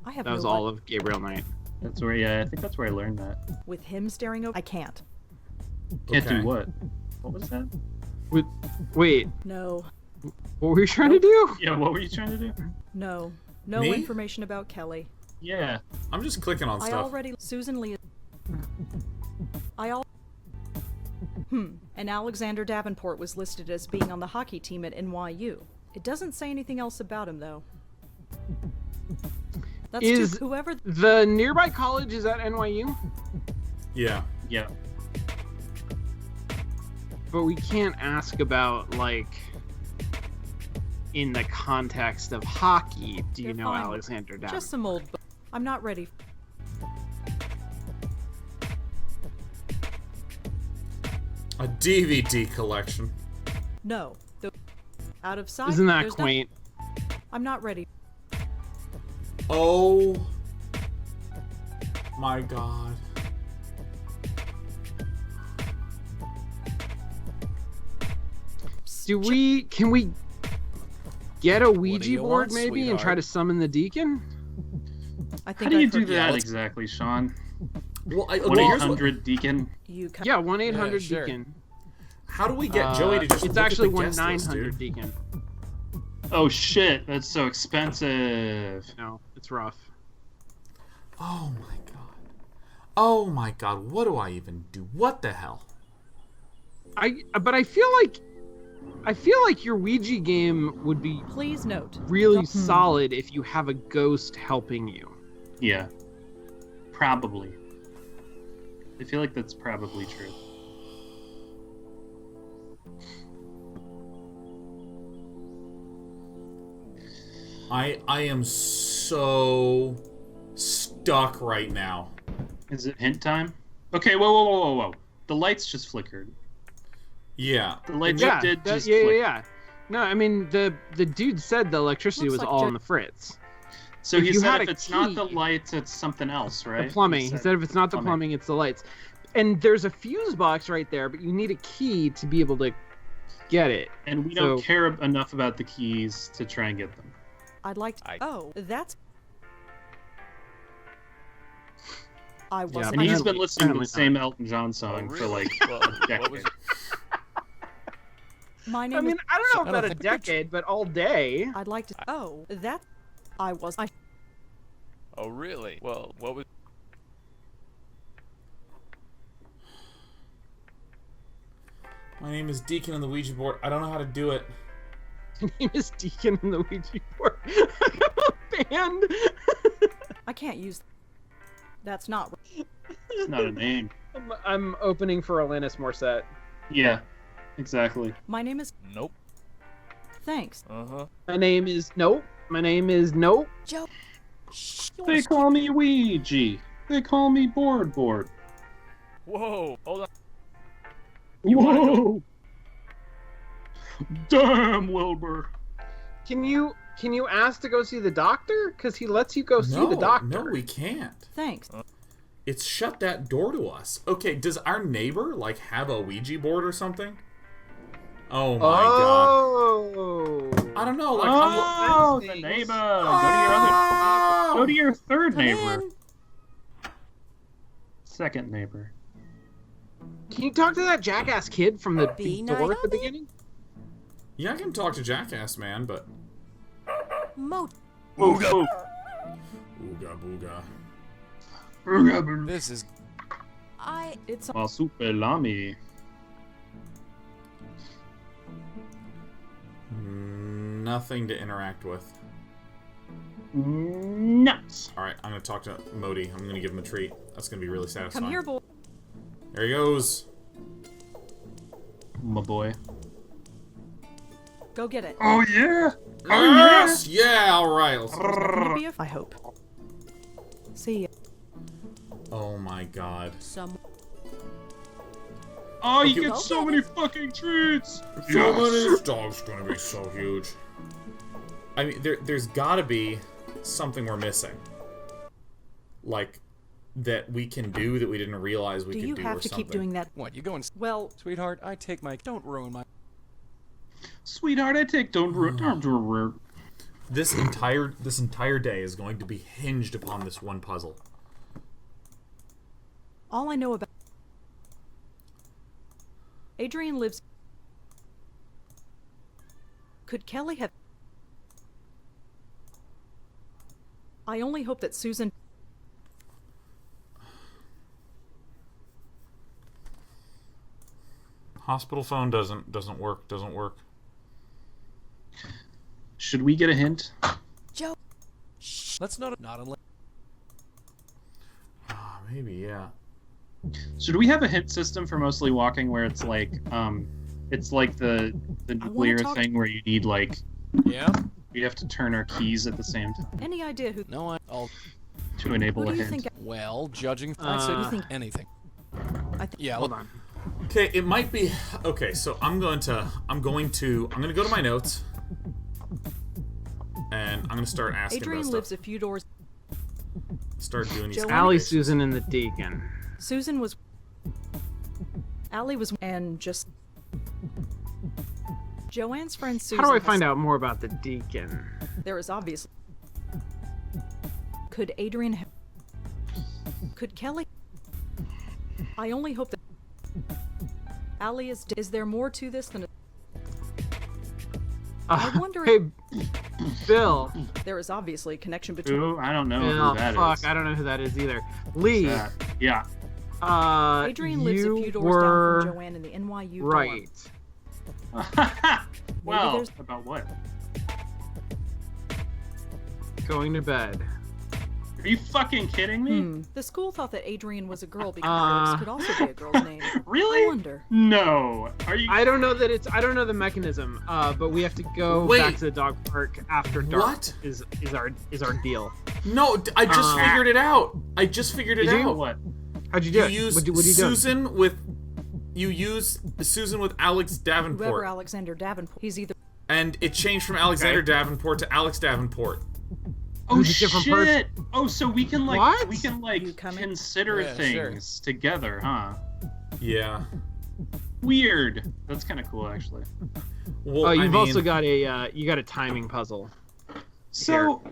I have That was no all of Gabriel Knight. That's where, yeah, I think that's where I learned that. With him staring over, I can't. Can't Okay. do what? What was that? Wait, No, what were you trying to do? Yeah, what were you trying to do? no Me? information about Kelly. Yeah. I'm just clicking on I stuff. already Susan Lee. And Alexander Davenport was listed as being on the hockey team at NYU. It doesn't say anything else about him though. That's Is whoever. the nearby college is at NYU? Yeah. Yeah. But we can't ask about, like, in the context of hockey, do you You're know fine. Alexander Davenport? Just some old. I'm not ready. A DVD collection. No. Out of sight. Isn't that there's quaint? I'm not ready. Oh my god. Can we get a What do Ouija you board want, maybe and try to sweetheart? summon the deacon? I How think do you I've do heard- that let's- exactly, Sean? Well, okay, here's what, 1-800 Deacon? You ca- Yeah, 1-800 Yeah, sure. deacon. how do we get Joey to just It's look actually at the guest list, 1-900 dude? deacon. Oh shit, that's so expensive. No, it's rough. Oh my god. Oh my god, what do I even do? What the hell? But I feel like your Ouija game would be Please note. really solid if you have a ghost helping you. Yeah. Probably. I feel like that's probably true. I am so stuck right now. Is it hint time? Okay, whoa. The lights just flickered. Yeah. The lights Yeah, did just yeah. flicker. No, I mean the dude said the electricity Looks was like all Jo- on the fritz. So If he you said had if a it's not the key- lights, it's something else, right? The plumbing. He said if it's not the plumbing, it's the lights. And there's a fuse box right there, but you need a key to be able to get it. And we don't So- care enough about the keys to try and get them. I'd like to. I- Oh, that's. I Yeah, wasn't. And he's Apparently- been listening to the apparently same Elton John song for like Well, a what decade. was it? My name I mean, I don't know I about don't a think they're decade, but all day. is. I'd like to. Oh, that. I was. I. Oh, really? Well, what was... My name is Deacon on the Ouija board. I don't know how to do it. My name is Deacon in the Ouija board. Band. I can't use. That's not. It's not a name. I'm opening for Alanis Morissette. Yeah, exactly. My name is. Nope. Thanks. Uh-huh. My name is Nope. My name is Nope. Joe. They call me Ouija. They call me Board. Whoa, hold on. Whoa! Damn, Wilbur. Can you ask to go see the doctor? Because he lets you go see the doctor. No, we can't. Thanks. It's shut that door to us. Okay, does our neighbor, like, have a Ouija board or something? Oh my god. Oh. I don't know, like, Oh, the neighbor. Go to your third Come neighbor. in. Second neighbor. Can you talk to that jackass kid from the Be big door nice. at the beginning? Yeah, I can talk to Jackass Man, but... Mo. Ooga. Ooga booga. This is It's. Masupelami. Nothing to interact with. Nuts. Alright, I'm gonna talk to Modi. I'm gonna give him a treat. That's gonna be really satisfying. Come here, boy. There he goes. My boy. Go get it. Oh yeah. Yes! Yeah, alright. Gonna be I hope. See ya. Oh my god. Oh, you Okay. get so many fucking treats. So many. This dog's gonna be so huge. I mean, there's gotta be something we're missing. Like, that we can do that we didn't realize we Do could you do have or to something. keep doing that? What, you going? Well, Sweetheart, I take my... Don't ruin my... Sweetheart, I take don't ruin. This entire day is going to be hinged upon this one puzzle. all I know about Adrian lives. Could Kelly have? I only hope that Susan. Hospital phone doesn't work. Doesn't work. Should we get a hint? Joe. Let's not unless... Maybe, yeah. Should we have a hint system for mostly walking where it's like the nuclear talk- thing where you need like Yeah? you have to turn our keys at the same time Any idea who? No, I'll... to enable Who a do you hint. think? Well, judging... I'd say you think- anything. Yeah, Hold on. Okay, it might be. Okay, so I'm going to go to my notes, and I'm gonna start asking Adrian about lives stuff. a few doors. Start doing these. Joanne- Allie, combinations. Susan, and the Deacon. Susan was. Allie was, and just. Joanne's friend Susan. How do I has- find out more about the Deacon? There is obviously. Could Adrian have? Could Kelly? I only hope that. Allie is. Is there more to this than? I wonder Hey, Bill. There is obviously a connection between. Ooh, I don't know Bill, who that is. fuck, I don't know who that is either. Lee. Yeah. Adrian lives a you few doors were down from Joanne in the NYU dorm. right. Well, there's- about what? Going to bed. Are you fucking kidding me? The school thought that Adrian was a girl because Alex could also be a girl's name. Really? I wonder. No. Are you? I don't know the mechanism. But we have to go Wait. back to the dog park after dark. What? Is our deal? No, I just figured it out. I just figured it Did you? out. What? How'd you do You it? use What'd you do? Susan with. You use Susan with Alex Whoever Davenport, Alexander Davenport, he's either. and it changed from Alexander Davenport to Alex Davenport. Oh Who's a different shit! person? Oh, so we can like What? You coming? consider Yeah, sure. things together, huh? Yeah. Weird. That's kind of cool, actually. Well, Oh, you've I mean, also got a timing puzzle. So,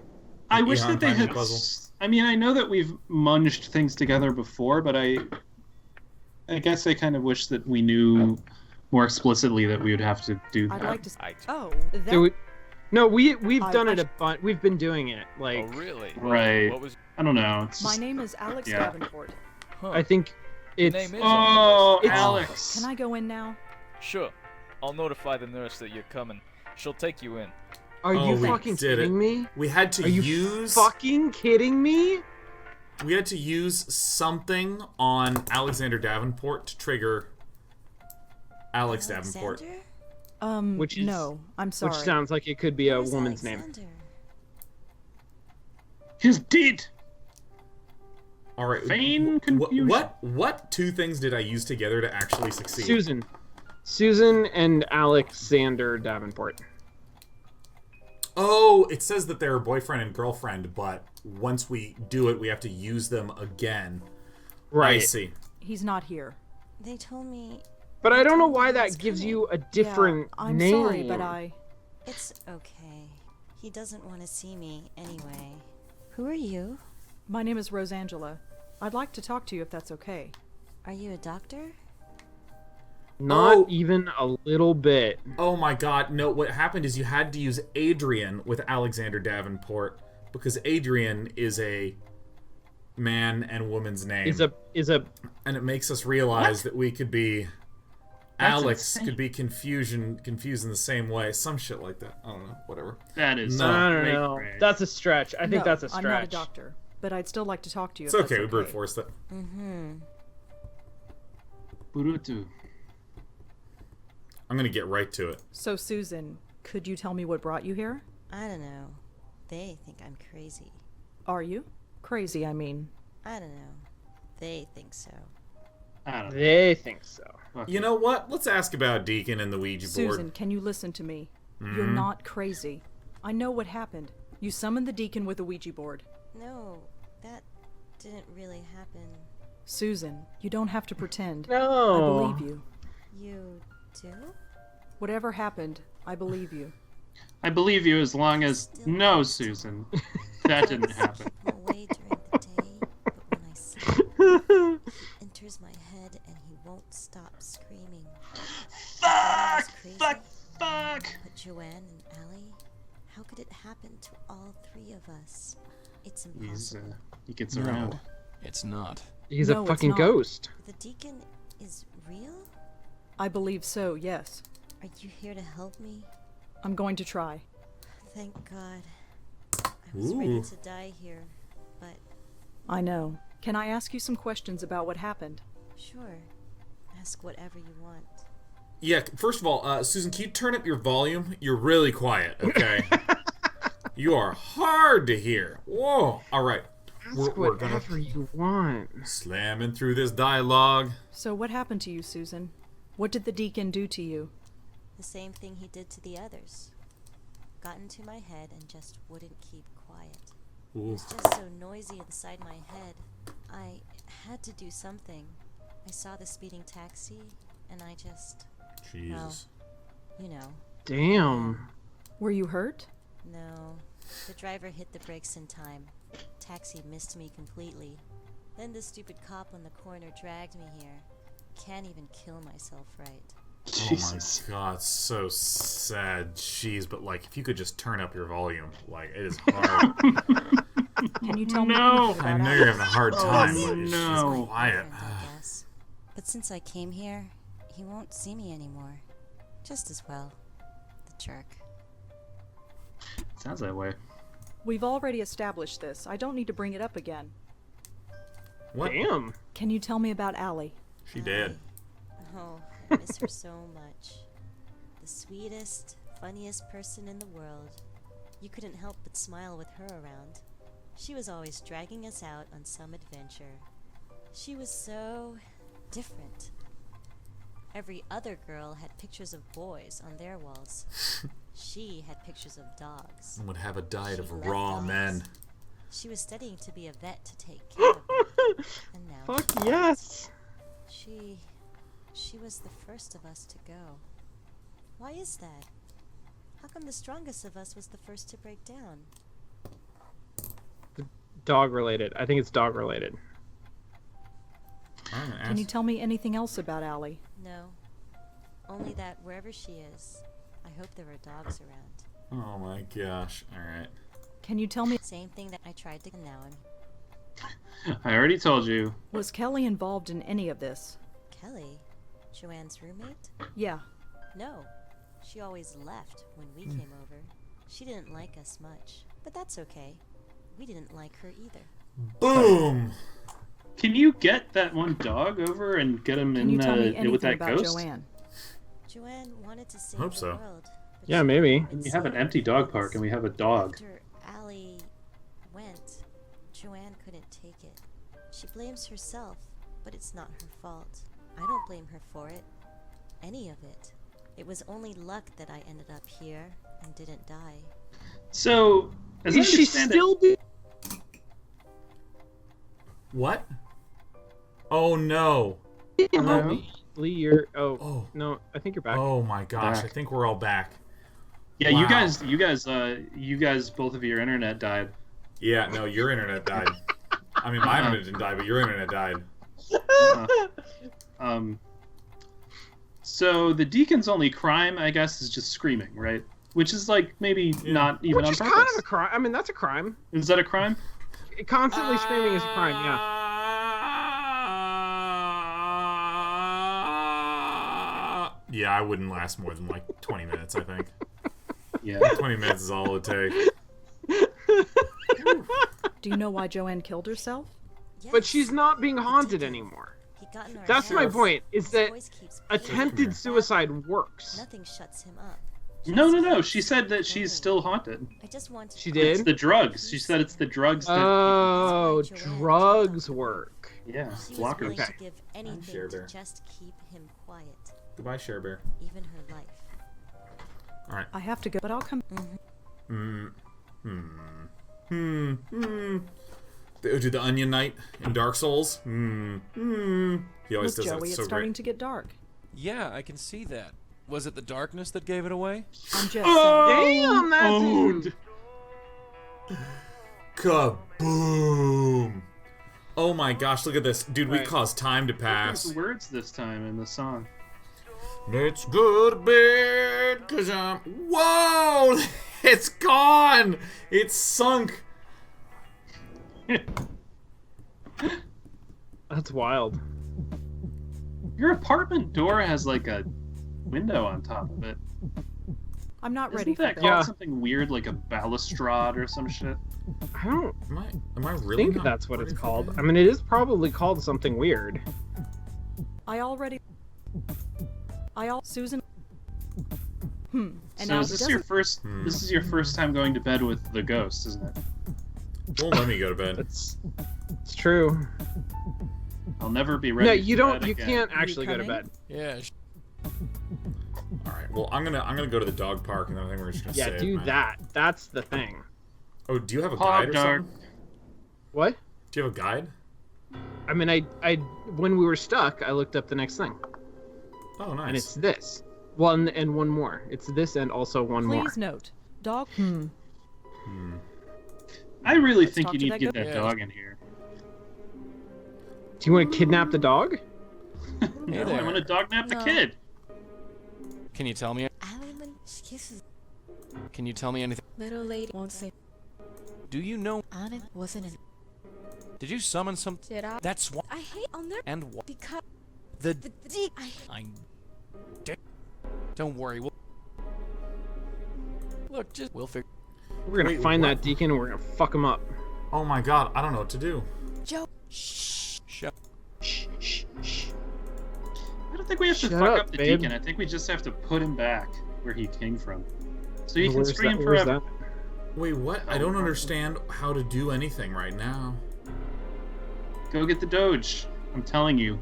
I wish Yeah, that they timing had. puzzle. I mean, I know that we've munged things together before, but I guess I kind of wish that we knew more explicitly that we would have to do that. I'd like to. Oh, Do that. we, no, we've done I it a bunch. We've been doing it. Like Oh, really? Right. What was... I don't know. It's My just- name is Alex Yeah. Davenport. Huh. I think The it's. name is Oh, on the list. Alex. Can I go in now? Sure. I'll notify the nurse that you're coming. She'll take you in. Are Oh, you we fucking did kidding it. me? We had to Are you use. fucking kidding me? We had to use something on Alexander Davenport to trigger Alex Davenport. Alexander? Which is- no, I'm sorry. Which sounds like it could be a Who's woman's name. Alexander? He's dead. All right. Feign confusion. What two things did I use together to actually succeed? Susan and Alexander Davenport. Oh, it says that they're boyfriend and girlfriend, but once we do it, we have to use them again. Right. I see. He's not here. They told me But I don't know why It's that gives coming. you a different yeah, I'm name. sorry, but it's okay. He doesn't want to see me anyway. Who are you? My name is Rosangela. I'd like to talk to you if that's okay. Are you a doctor? Not Oh. even a little bit. Oh my god, no, what happened is you had to use Adrian with Alexander Davenport because Adrian is a man and woman's name. Is a And it makes us realize that we could be Alex insane. could be confused in the same way. Some shit like that. I don't know, whatever. That is. No. I don't great, know. great. That's a stretch. I think No, that's a stretch. I'm not a doctor, but I'd still like to talk to you. It's if okay, we that's brute forced it. Mm-hmm. Burutu. I'm gonna get right to it. So, Susan, could you tell me what brought you here? I don't know. They think I'm crazy. Are you? Crazy, I mean. I don't know. They think so. I don't know. They think so. You know what? Let's ask about Deacon and the Ouija board. Susan, can you listen to me? You're not crazy. I know what happened. You summoned the deacon with a Ouija board. No, that didn't really happen. Susan, you don't have to pretend. No. I believe you. You do? Whatever happened, I believe you. I believe you as long as... No, Susan. That didn't happen. Away during the day, but when I sleep, he enters my head and he won't stop screaming. Fuck! Crazy. Fuck! Fuck! But Joanne and Allie, how could it happen to all three of us? It's impossible. He gets around. No, it's not. He's No, a it's fucking not. ghost. The deacon is real? I believe so, yes. Are you here to help me? I'm going to try. Thank God. I was ready Ooh. to die here, but I know. Can I ask you some questions about what happened? sure. Ask whatever you want. Yeah, first of all, Susan, can you turn up your volume? You're really quiet, okay? You are hard to hear. Whoa. All right. Ask We're gonna whatever you want. slamming through this dialogue. So what happened to you, Susan? What did the deacon do to you? The same thing he did to the others. Got into my head and just wouldn't keep quiet. It Ooh. was just so noisy inside my head. I had to do something. I saw the speeding taxi, and I just, Jesus. you know, Damn. Were you hurt? no. The driver hit the brakes in time. Taxi missed me completely. Then the stupid cop on the corner dragged me here. Can't even kill myself right. Jesus. Oh my god, so sad. Jeez, but like, if you could just turn up your volume, like, it is hard. Can you tell me No. anything I about know Alex? you're having a hard time, but it's no. just quiet. Different, I guess. But since I came here, he won't see me anymore. Just as well. The jerk. Sounds that way. We've already established this. I don't need to bring it up again. What? Damn. Can you tell me about Allie? She did. Oh, I miss her so much. The sweetest, funniest person in the world. You couldn't help but smile with her around. She was always dragging us out on some adventure. She was so different. Every other girl had pictures of boys on their walls. She had pictures of dogs. And would have a diet She of loved raw dogs. men. She was studying to be a vet to take care of them. And now Fuck yes. she was the first of us to go. Why is that? How come the strongest of us was the first to break down? Dog related. I think it's dog related. I'm gonna Can you ask- tell me anything else about Allie? No. Only that wherever she is, I hope there are dogs around. Oh my gosh. Alright. Can you tell me, Same thing that I tried to now. I already told you. was Kelly involved in any of this? Kelly, Joanne's roommate? Yeah. No. She always left when we came over. She didn't like us much, but that's okay. We didn't like her either. Boom! Can you get that one dog over and get him Can you in tell me with anything that about ghost? Joanne? Joanne wanted to save Hope the so. world. But Yeah, she maybe. couldn't We have an save empty it dog because park and we have a dog. After Allie went, Joanne couldn't take it. She blames herself, but it's not her fault. I don't blame her for it. Any of it. It was only luck that I ended up here and didn't die. So, as I Is she understand it- still do- What? Oh no. No. Lee, you're. Oh. Oh. No, I think you're back. Oh my gosh. Back. I think we're all back. Yeah, Wow. you guys, both of your internet died. Yeah, no, your internet died. I mean, my internet didn't die, but your internet died. So the deacon's only crime, I guess, is just screaming, right? Which is like maybe not even Which on is purpose. kind of a crime. I mean, that's a crime. Is that a crime? Constantly screaming is a crime. Yeah. Yeah, I wouldn't last more than like 20 minutes, I think. Yeah. 20 minutes is all it takes. Do you know why Joanne killed herself? But she's Yes, not being the haunted deacon. anymore. He got in our That's my heads. point. Is His that voice keeps attempted peaking. suicide works? Nothing shuts him up. No. She said that she's still haunted. I just want to She It's did? the drugs. She said it's the drugs that. Oh, drugs work. Yeah, She was blockers. willing Okay. to give anything Share to Bear. just keep him quiet, Goodbye, Share Bear. even her life. All right. I have to go, but I'll come. Do the Onion Knight in Dark Souls? He always Look, does that. Joey, It's it's so starting great. to get dark. Yeah, I can see that. Was it the darkness that gave it away? I'm just Damn, that Owned. dude. Kaboom! Oh my gosh, look at this. Dude, we Right. caused time to There's pass. words this time in the song. Let's go to bed, cause I'm... Whoa! It's gone! It's sunk! That's wild. Your apartment door has like a window on top of it. I'm not Isn't ready for that bed. called Yeah. something weird like a balustrade or some shit? I don't Am I really think not that's what ready it's for called. bed? I mean, it is probably called something weird. Susan. And So now is he this doesn't. your first? This is your first time going to bed with the ghost, isn't it? Won't let me go to bed. It's true. I'll never be ready. No, you for don't. bed You again. can't actually go to coming? bed. Yeah. Alright, well, I'm gonna go to the dog park, and then I think we're just gonna Yeah, save do my- that. That's the thing. Oh, do you have a Hog guide or dog. something? What? Do you have a guide? I mean, I when we were stuck, I looked up the next thing, Oh, nice. and it's this. One and one more. It's this and also one more. Please note, dog. I really Let's think talk you to need that to get ghost. that Yeah. dog in here. Do you want to kidnap the dog? No, I there. want to dog nap the No. kid. Can you tell me? Alan, she kisses. Can you tell me anything? Little lady won't say. Do you know? Anna wasn't in. Did you summon some? Did I? That's what. I hate on there And what? because The. the D. I. Don't worry. Look, we'll figure. We're gonna Wait, find what? that deacon and we're gonna fuck him up. Oh my god, I don't know what to do. Joe. Shh. I don't think we have to Shut fuck up, up the babe. deacon. I think we just have to put him back where he came from, so he can Where's scream that- where's forever. Wait, what? I don't understand how to do anything right now. Go get the Doge. I'm telling you,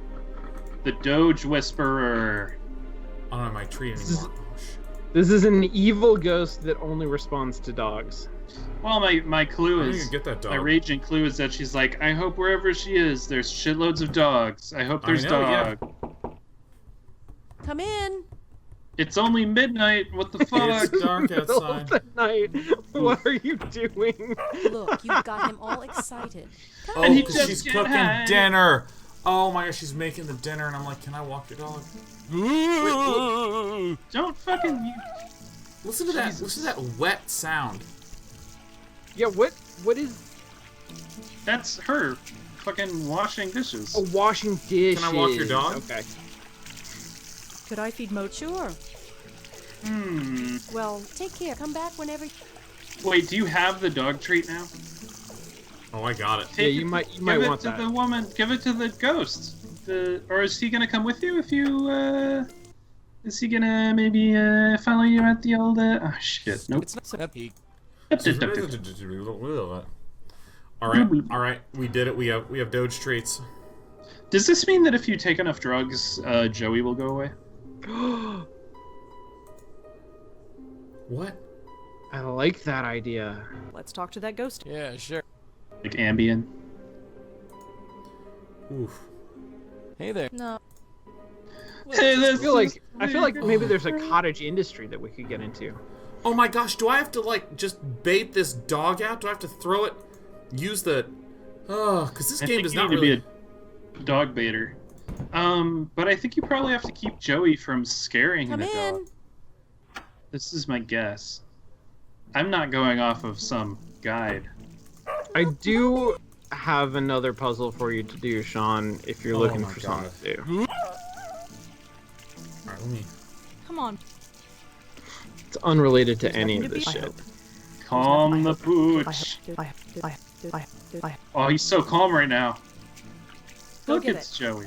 the Doge Whisperer. I don't have my tree anymore. Oh, shit. This is an evil ghost that only responds to dogs. Well, my clue I need is to get that dog. my raging clue is that she's like, I hope wherever she is, there's shitloads of dogs. I hope there's know, yeah. dog. Come in. It's only midnight. What the fuck? It's dark Middle of outside. the night. What are you doing? Look, you got him all excited. Oh, And he 'cause just she's get cooking high. dinner. Oh my gosh, she's making the dinner, and I'm like, can I walk your dog? Don't fucking. Listen to that. Jesus. Listen to that wet sound. Yeah, what is That's her, fucking washing dishes. washing dishes? Can I walk your dog? Okay. Could I feed Mo? Sure. Well, Take care. Come back whenever. Wait, do you have the dog treat now? Oh, I got it. Yeah, you might want Give it to that. the woman. Give it to the ghost. Or is he gonna come with you if you? Is he gonna maybe follow you at the old? Oh shit! Nope. It's not so happy. All right, we did it. We have Doge treats. Does this mean that if you take enough drugs, Joey will go away? What? I like that idea. let's talk to that ghost. Yeah, sure. Like Ambien. Oof. Hey there. No. Hey, I feel like maybe there's a cottage industry that we could get into. Oh my gosh, do I have to like just bait this dog out? Do I have to throw it? Use the? Oh, because this I game think does you not need really. to be a dog baiter. But I think you probably have to keep Joey from scaring Come the in. dog. This is my guess. I'm not going off of some guide. I do have another puzzle for you to do, Sean, if you're Oh looking my for God. something to do. All right, let me. Come on. It's unrelated to any nothing of to this be- shit. Calm the I pooch. hope. Oh, he's so calm right now. Go Look, get it's Joey.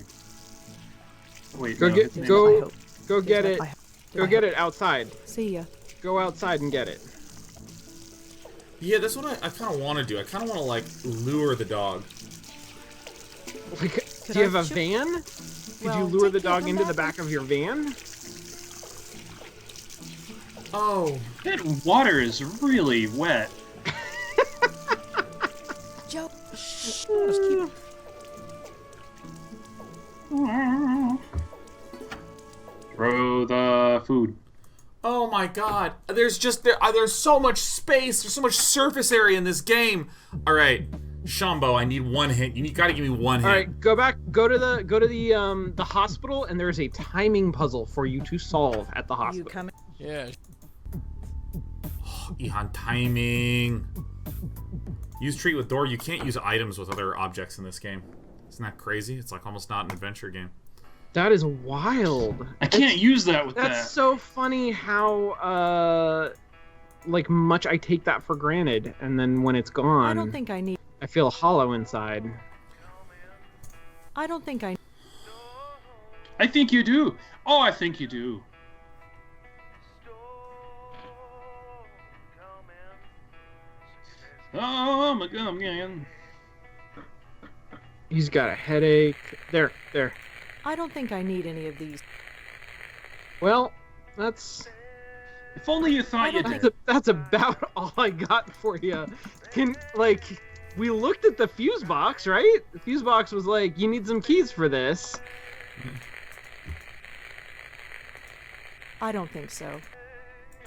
Wait, Go no, get his name go is- hope. go get Did it. I- did Go I get hope- it outside. See ya. Go outside and get it. Yeah, that's what I kind of want to do. I kind of want to, like, lure the dog. Like, Could do you I have a shoot- van? Could you Well, lure the take care of dog them into the back back of your van? Oh. That water is really wet. Joe. Just keep. Throw the food. Oh my god. There's so much space. There's so much surface area in this game. All right. Shambo, I need one hint. You gotta give me one hint. All right, go back. Go to the hospital, and there's a timing puzzle for you to solve at the You hospital. coming? Yeah. Ihan timing. Use treat with door. You can't use items with other objects in this game. Isn't that crazy? It's like almost not an adventure game. That is wild. I can't use that with That's that. so funny how like much I take that for granted, and then when it's gone, I don't think I need. I feel hollow inside. I don't think I. I think you do. Oh, I think you do. Oh my god, man. He's got a headache. There. I don't think I need any of these. Well, that's If only you thought you did. that's about all I got for you. We looked at the fuse box, right? The fuse box was like, you need some keys for this. I don't think so.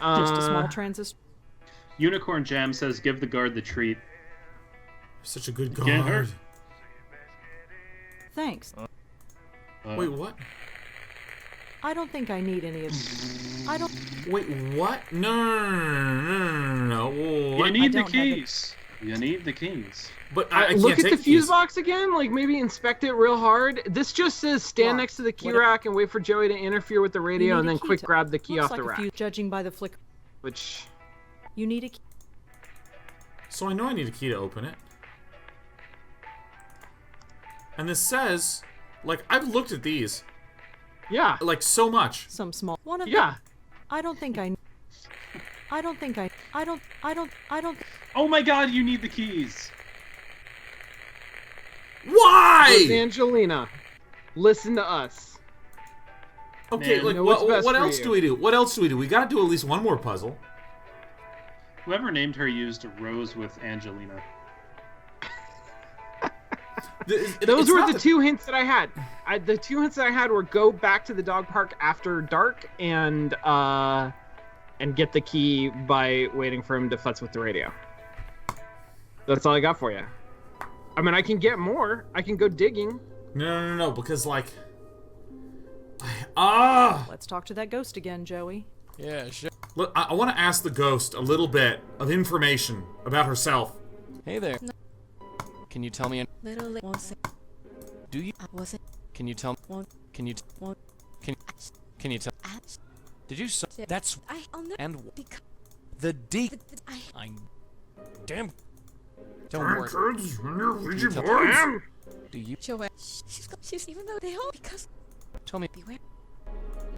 Just a small transistor. Unicorn Jam says, give the guard the treat. Such a good Get her. guard. Thanks. Wait, what? I don't think I need any of these. I don't. Wait, what? No. You What? need the don't have it. keys. You need the keys. But I can't Look at take the fuse keys. box again. Like maybe inspect it real hard. This just says stand Look, next to the key what- rack and wait for Joey to interfere with the You radio, need and a then key quick to- grab the key Looks off like the a rack. fuse, judging by the flicker. Which You need a key. So I know I need a key to open it. And this says, like, I've looked at these, yeah, like, so much. Some small one of yeah. them. I don't think I. I don't think I. I don't. Oh my god, you need the keys. Why? Angelina, listen to us. Okay, Man, like, know what's best what for else you. do we do? What else do we do? We gotta do at least one more puzzle. Whoever named her used a rose with Angelina. Those were the two hints that I had. The two hints that I had were go back to the dog park after dark and get the key by waiting for him to futz with the radio. That's all I got for you. I mean, I can get more. I can go digging. No, because, like... Let's talk to that ghost again, Joey. Yeah, sure. Look, I want to ask the ghost a little bit of information about herself. Hey there. Can you tell me? Little won't say. Do you? I wasn't. Can you tell? Won't. Can you? Won't. Can you tell? Did you? That's I'll never. and Because the D. I. Damn. Don't worry. Kids, when you're Ouija Tell- boards. Do you? Joanne, she's even though they all because Tell me. beware.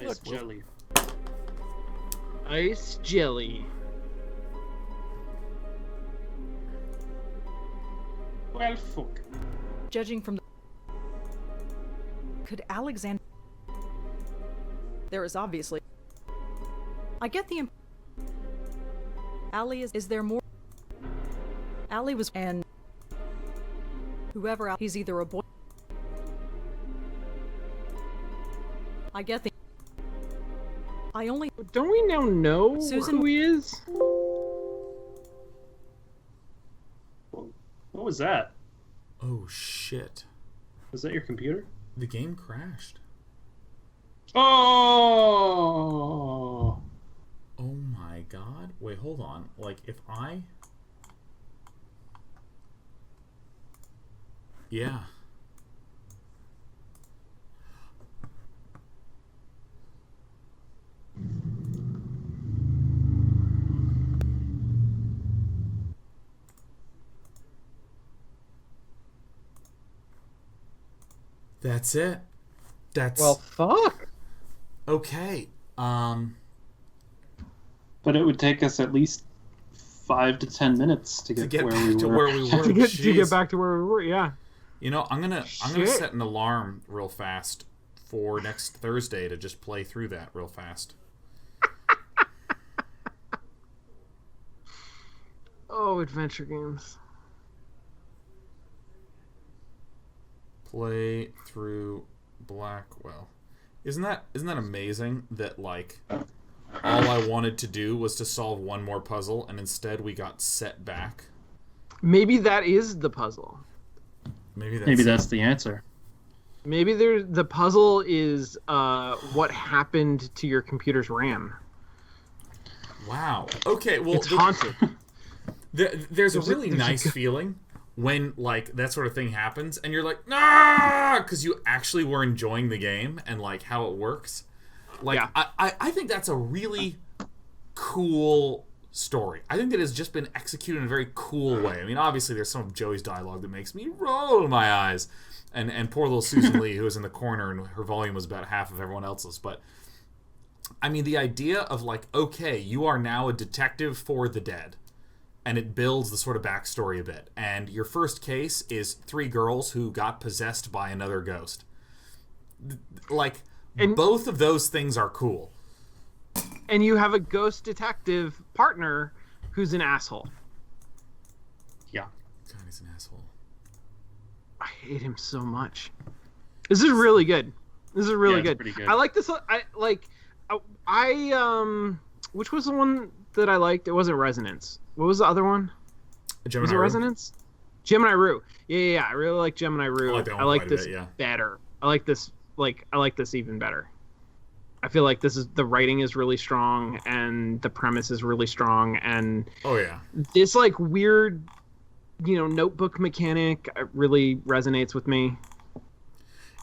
Nice jelly. Ice jelly. Well, fuck. Judging from the. Could Alexander. There is obviously. I get the. Allie is there more? Allie was. And. Whoever. He's either a boy. I get the. I only. Don't we now know Susan- who he is? What was that? Oh, shit. Was that your computer? The game crashed. Oh! Oh my god. Wait, hold on. Like, if I... Yeah. That's it. That's Well, fuck. okay. But it would take us at least 5 to 10 minutes to get where we were. to get back to where we were. Yeah. You know, I'm gonna set an alarm real fast for next Thursday to just play through that real fast. Oh, adventure games. Play through Blackwell. Isn't that amazing that like all I wanted to do was to solve one more puzzle and instead we got set back? Maybe that is the puzzle. Maybe that's the answer. Maybe the puzzle is what happened to your computer's RAM. Wow. Okay, well It's haunted. There's a really nice feeling when like that sort of thing happens and you're like, nah, because you actually were enjoying the game and like how it works. Like Yeah. I think that's a really cool story. I think that has just been executed in a very cool way. I mean, obviously there's some of Joey's dialogue that makes me roll my eyes. And poor little Susan Lee, who was in the corner and her volume was about half of everyone else's. But I mean, the idea of like, okay, you are now a detective for the dead. And it builds the sort of backstory a bit. And your first case is 3 girls who got possessed by another ghost. Like, both of those things are cool. And you have a ghost detective partner who's an asshole. Yeah. God, he's an asshole. I hate him so much. This is really good. This is really good. Pretty good. I like this. Which was the one that I liked? It wasn't Resonance. What was the other one? Gemini Was it Rue? Resonance? Gemini Rue. Yeah. I really like Gemini Rue. I like this better. I like this even better. I feel like the writing is really strong and the premise is really strong and oh yeah, this like weird, notebook mechanic really resonates with me.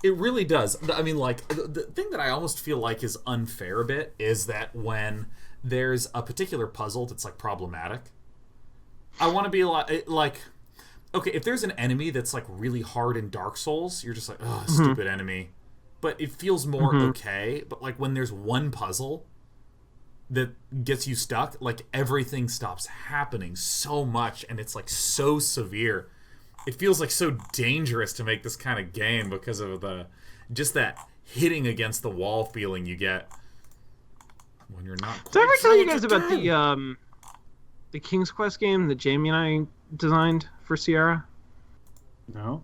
It really does. I mean, like, the thing that I almost feel like is unfair a bit is that when there's a particular puzzle that's, like, problematic, I want to be like, okay, if there's an enemy that's, like, really hard in Dark Souls, you're just like, oh, stupid enemy. But it feels more okay. But, like, when there's one puzzle that gets you stuck, like, everything stops happening so much, and it's, like, so severe. It feels like so dangerous to make this kind of game because of just that hitting against the wall feeling you get when you're not quite Did I ever tell you sure guys what to about do? the King's Quest game that Jamie and I designed for Sierra? No.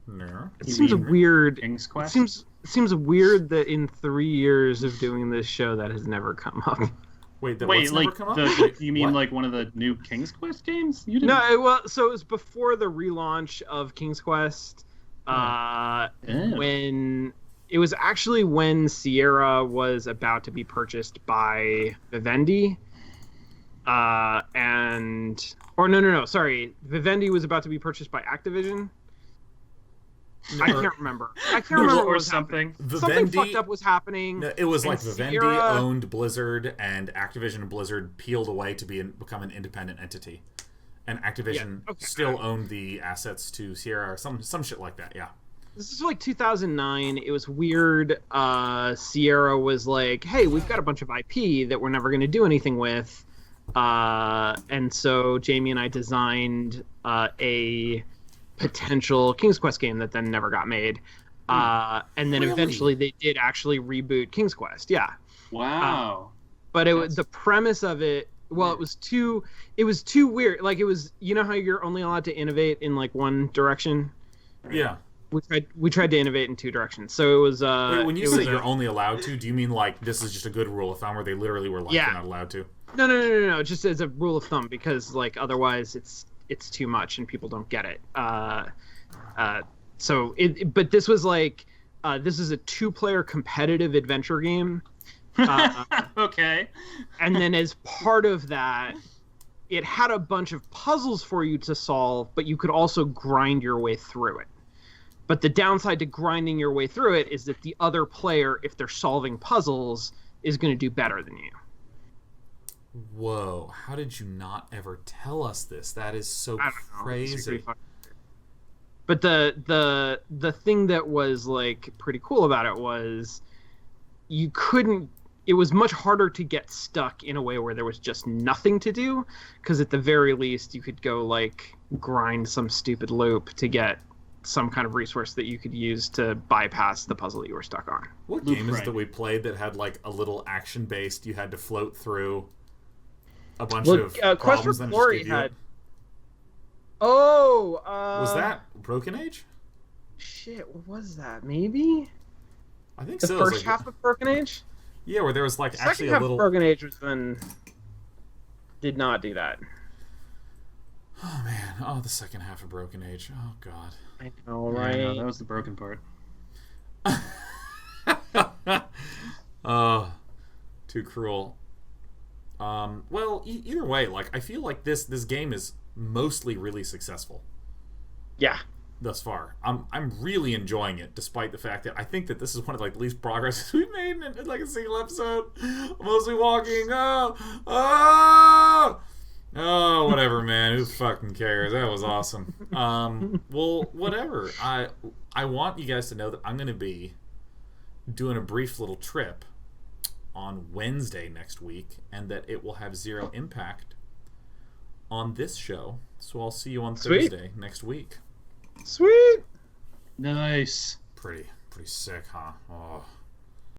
No. It seems weird. King's Quest? It seems weird that in 3 years of doing this show that has never come up. Wait, what's never like come up? you mean What? like one of the new King's Quest games? You didn't. No, so it was before the relaunch of King's Quest. When it was actually when Sierra was about to be purchased by Vivendi, sorry, Vivendi was about to be purchased by Activision. I can't remember. What was something. happening. Something fucked up was happening. No, it was like Vivendi Sierra owned Blizzard, and Activision and Blizzard peeled away to become an independent entity, and Activision still owned the assets to Sierra, or some shit like that. Yeah. This is like 2009. It was weird. Sierra was like, "Hey, we've got a bunch of IP that we're never going to do anything with," and so Jamie and I designed a potential King's Quest game that then never got made. And then eventually they did actually reboot King's Quest. Yeah. Wow. But the premise of it, well, it was too weird. Like, it was, you know how you're only allowed to innovate in like one direction? Yeah. We tried to innovate in 2 directions. So it was Wait, when you say you're only allowed to, do you mean like this is just a good rule of thumb where they literally were like you're not allowed to? No. Just as a rule of thumb, because like otherwise it's too much and people don't get it. But this was like this is a 2-player competitive adventure game. Okay. And then as part of that, it had a bunch of puzzles for you to solve, but you could also grind your way through it. But the downside to grinding your way through it is that the other player, if they're solving puzzles, is going to do better than you. Whoa, how did you not ever tell us this? That is so crazy. But the thing that was like pretty cool about it was you couldn't. It was much harder to get stuck in a way where there was just nothing to do, because at the very least you could go like grind some stupid loop to get some kind of resource that you could use to bypass the puzzle that you were stuck on. What game is that we played that had like a little action based? You had to float through a bunch of Quest for problems and Glory just give had. you... Oh, was that Broken Age? Shit, what was that? Maybe I think the so. first like... half of Broken Age. Yeah, where there was like The actually second half a little. of Broken Age was then did not do that. Oh man! Oh, the second half of Broken Age. Oh god. I know, right? Yeah, that was the broken part. Oh, too cruel. Well, either way, like I feel like this game is mostly really successful. Yeah. Thus far, I'm really enjoying it, despite the fact that I think that this is one of like the least progress we've made in like a single episode. Mostly walking. Oh, whatever, man. Who fucking cares? That was awesome. Well, whatever. I want you guys to know that I'm gonna be doing a brief little trip on Wednesday next week, and that it will have zero impact on this show. So I'll see you on Thursday next week. Sweet. Nice. Pretty sick, huh? Oh.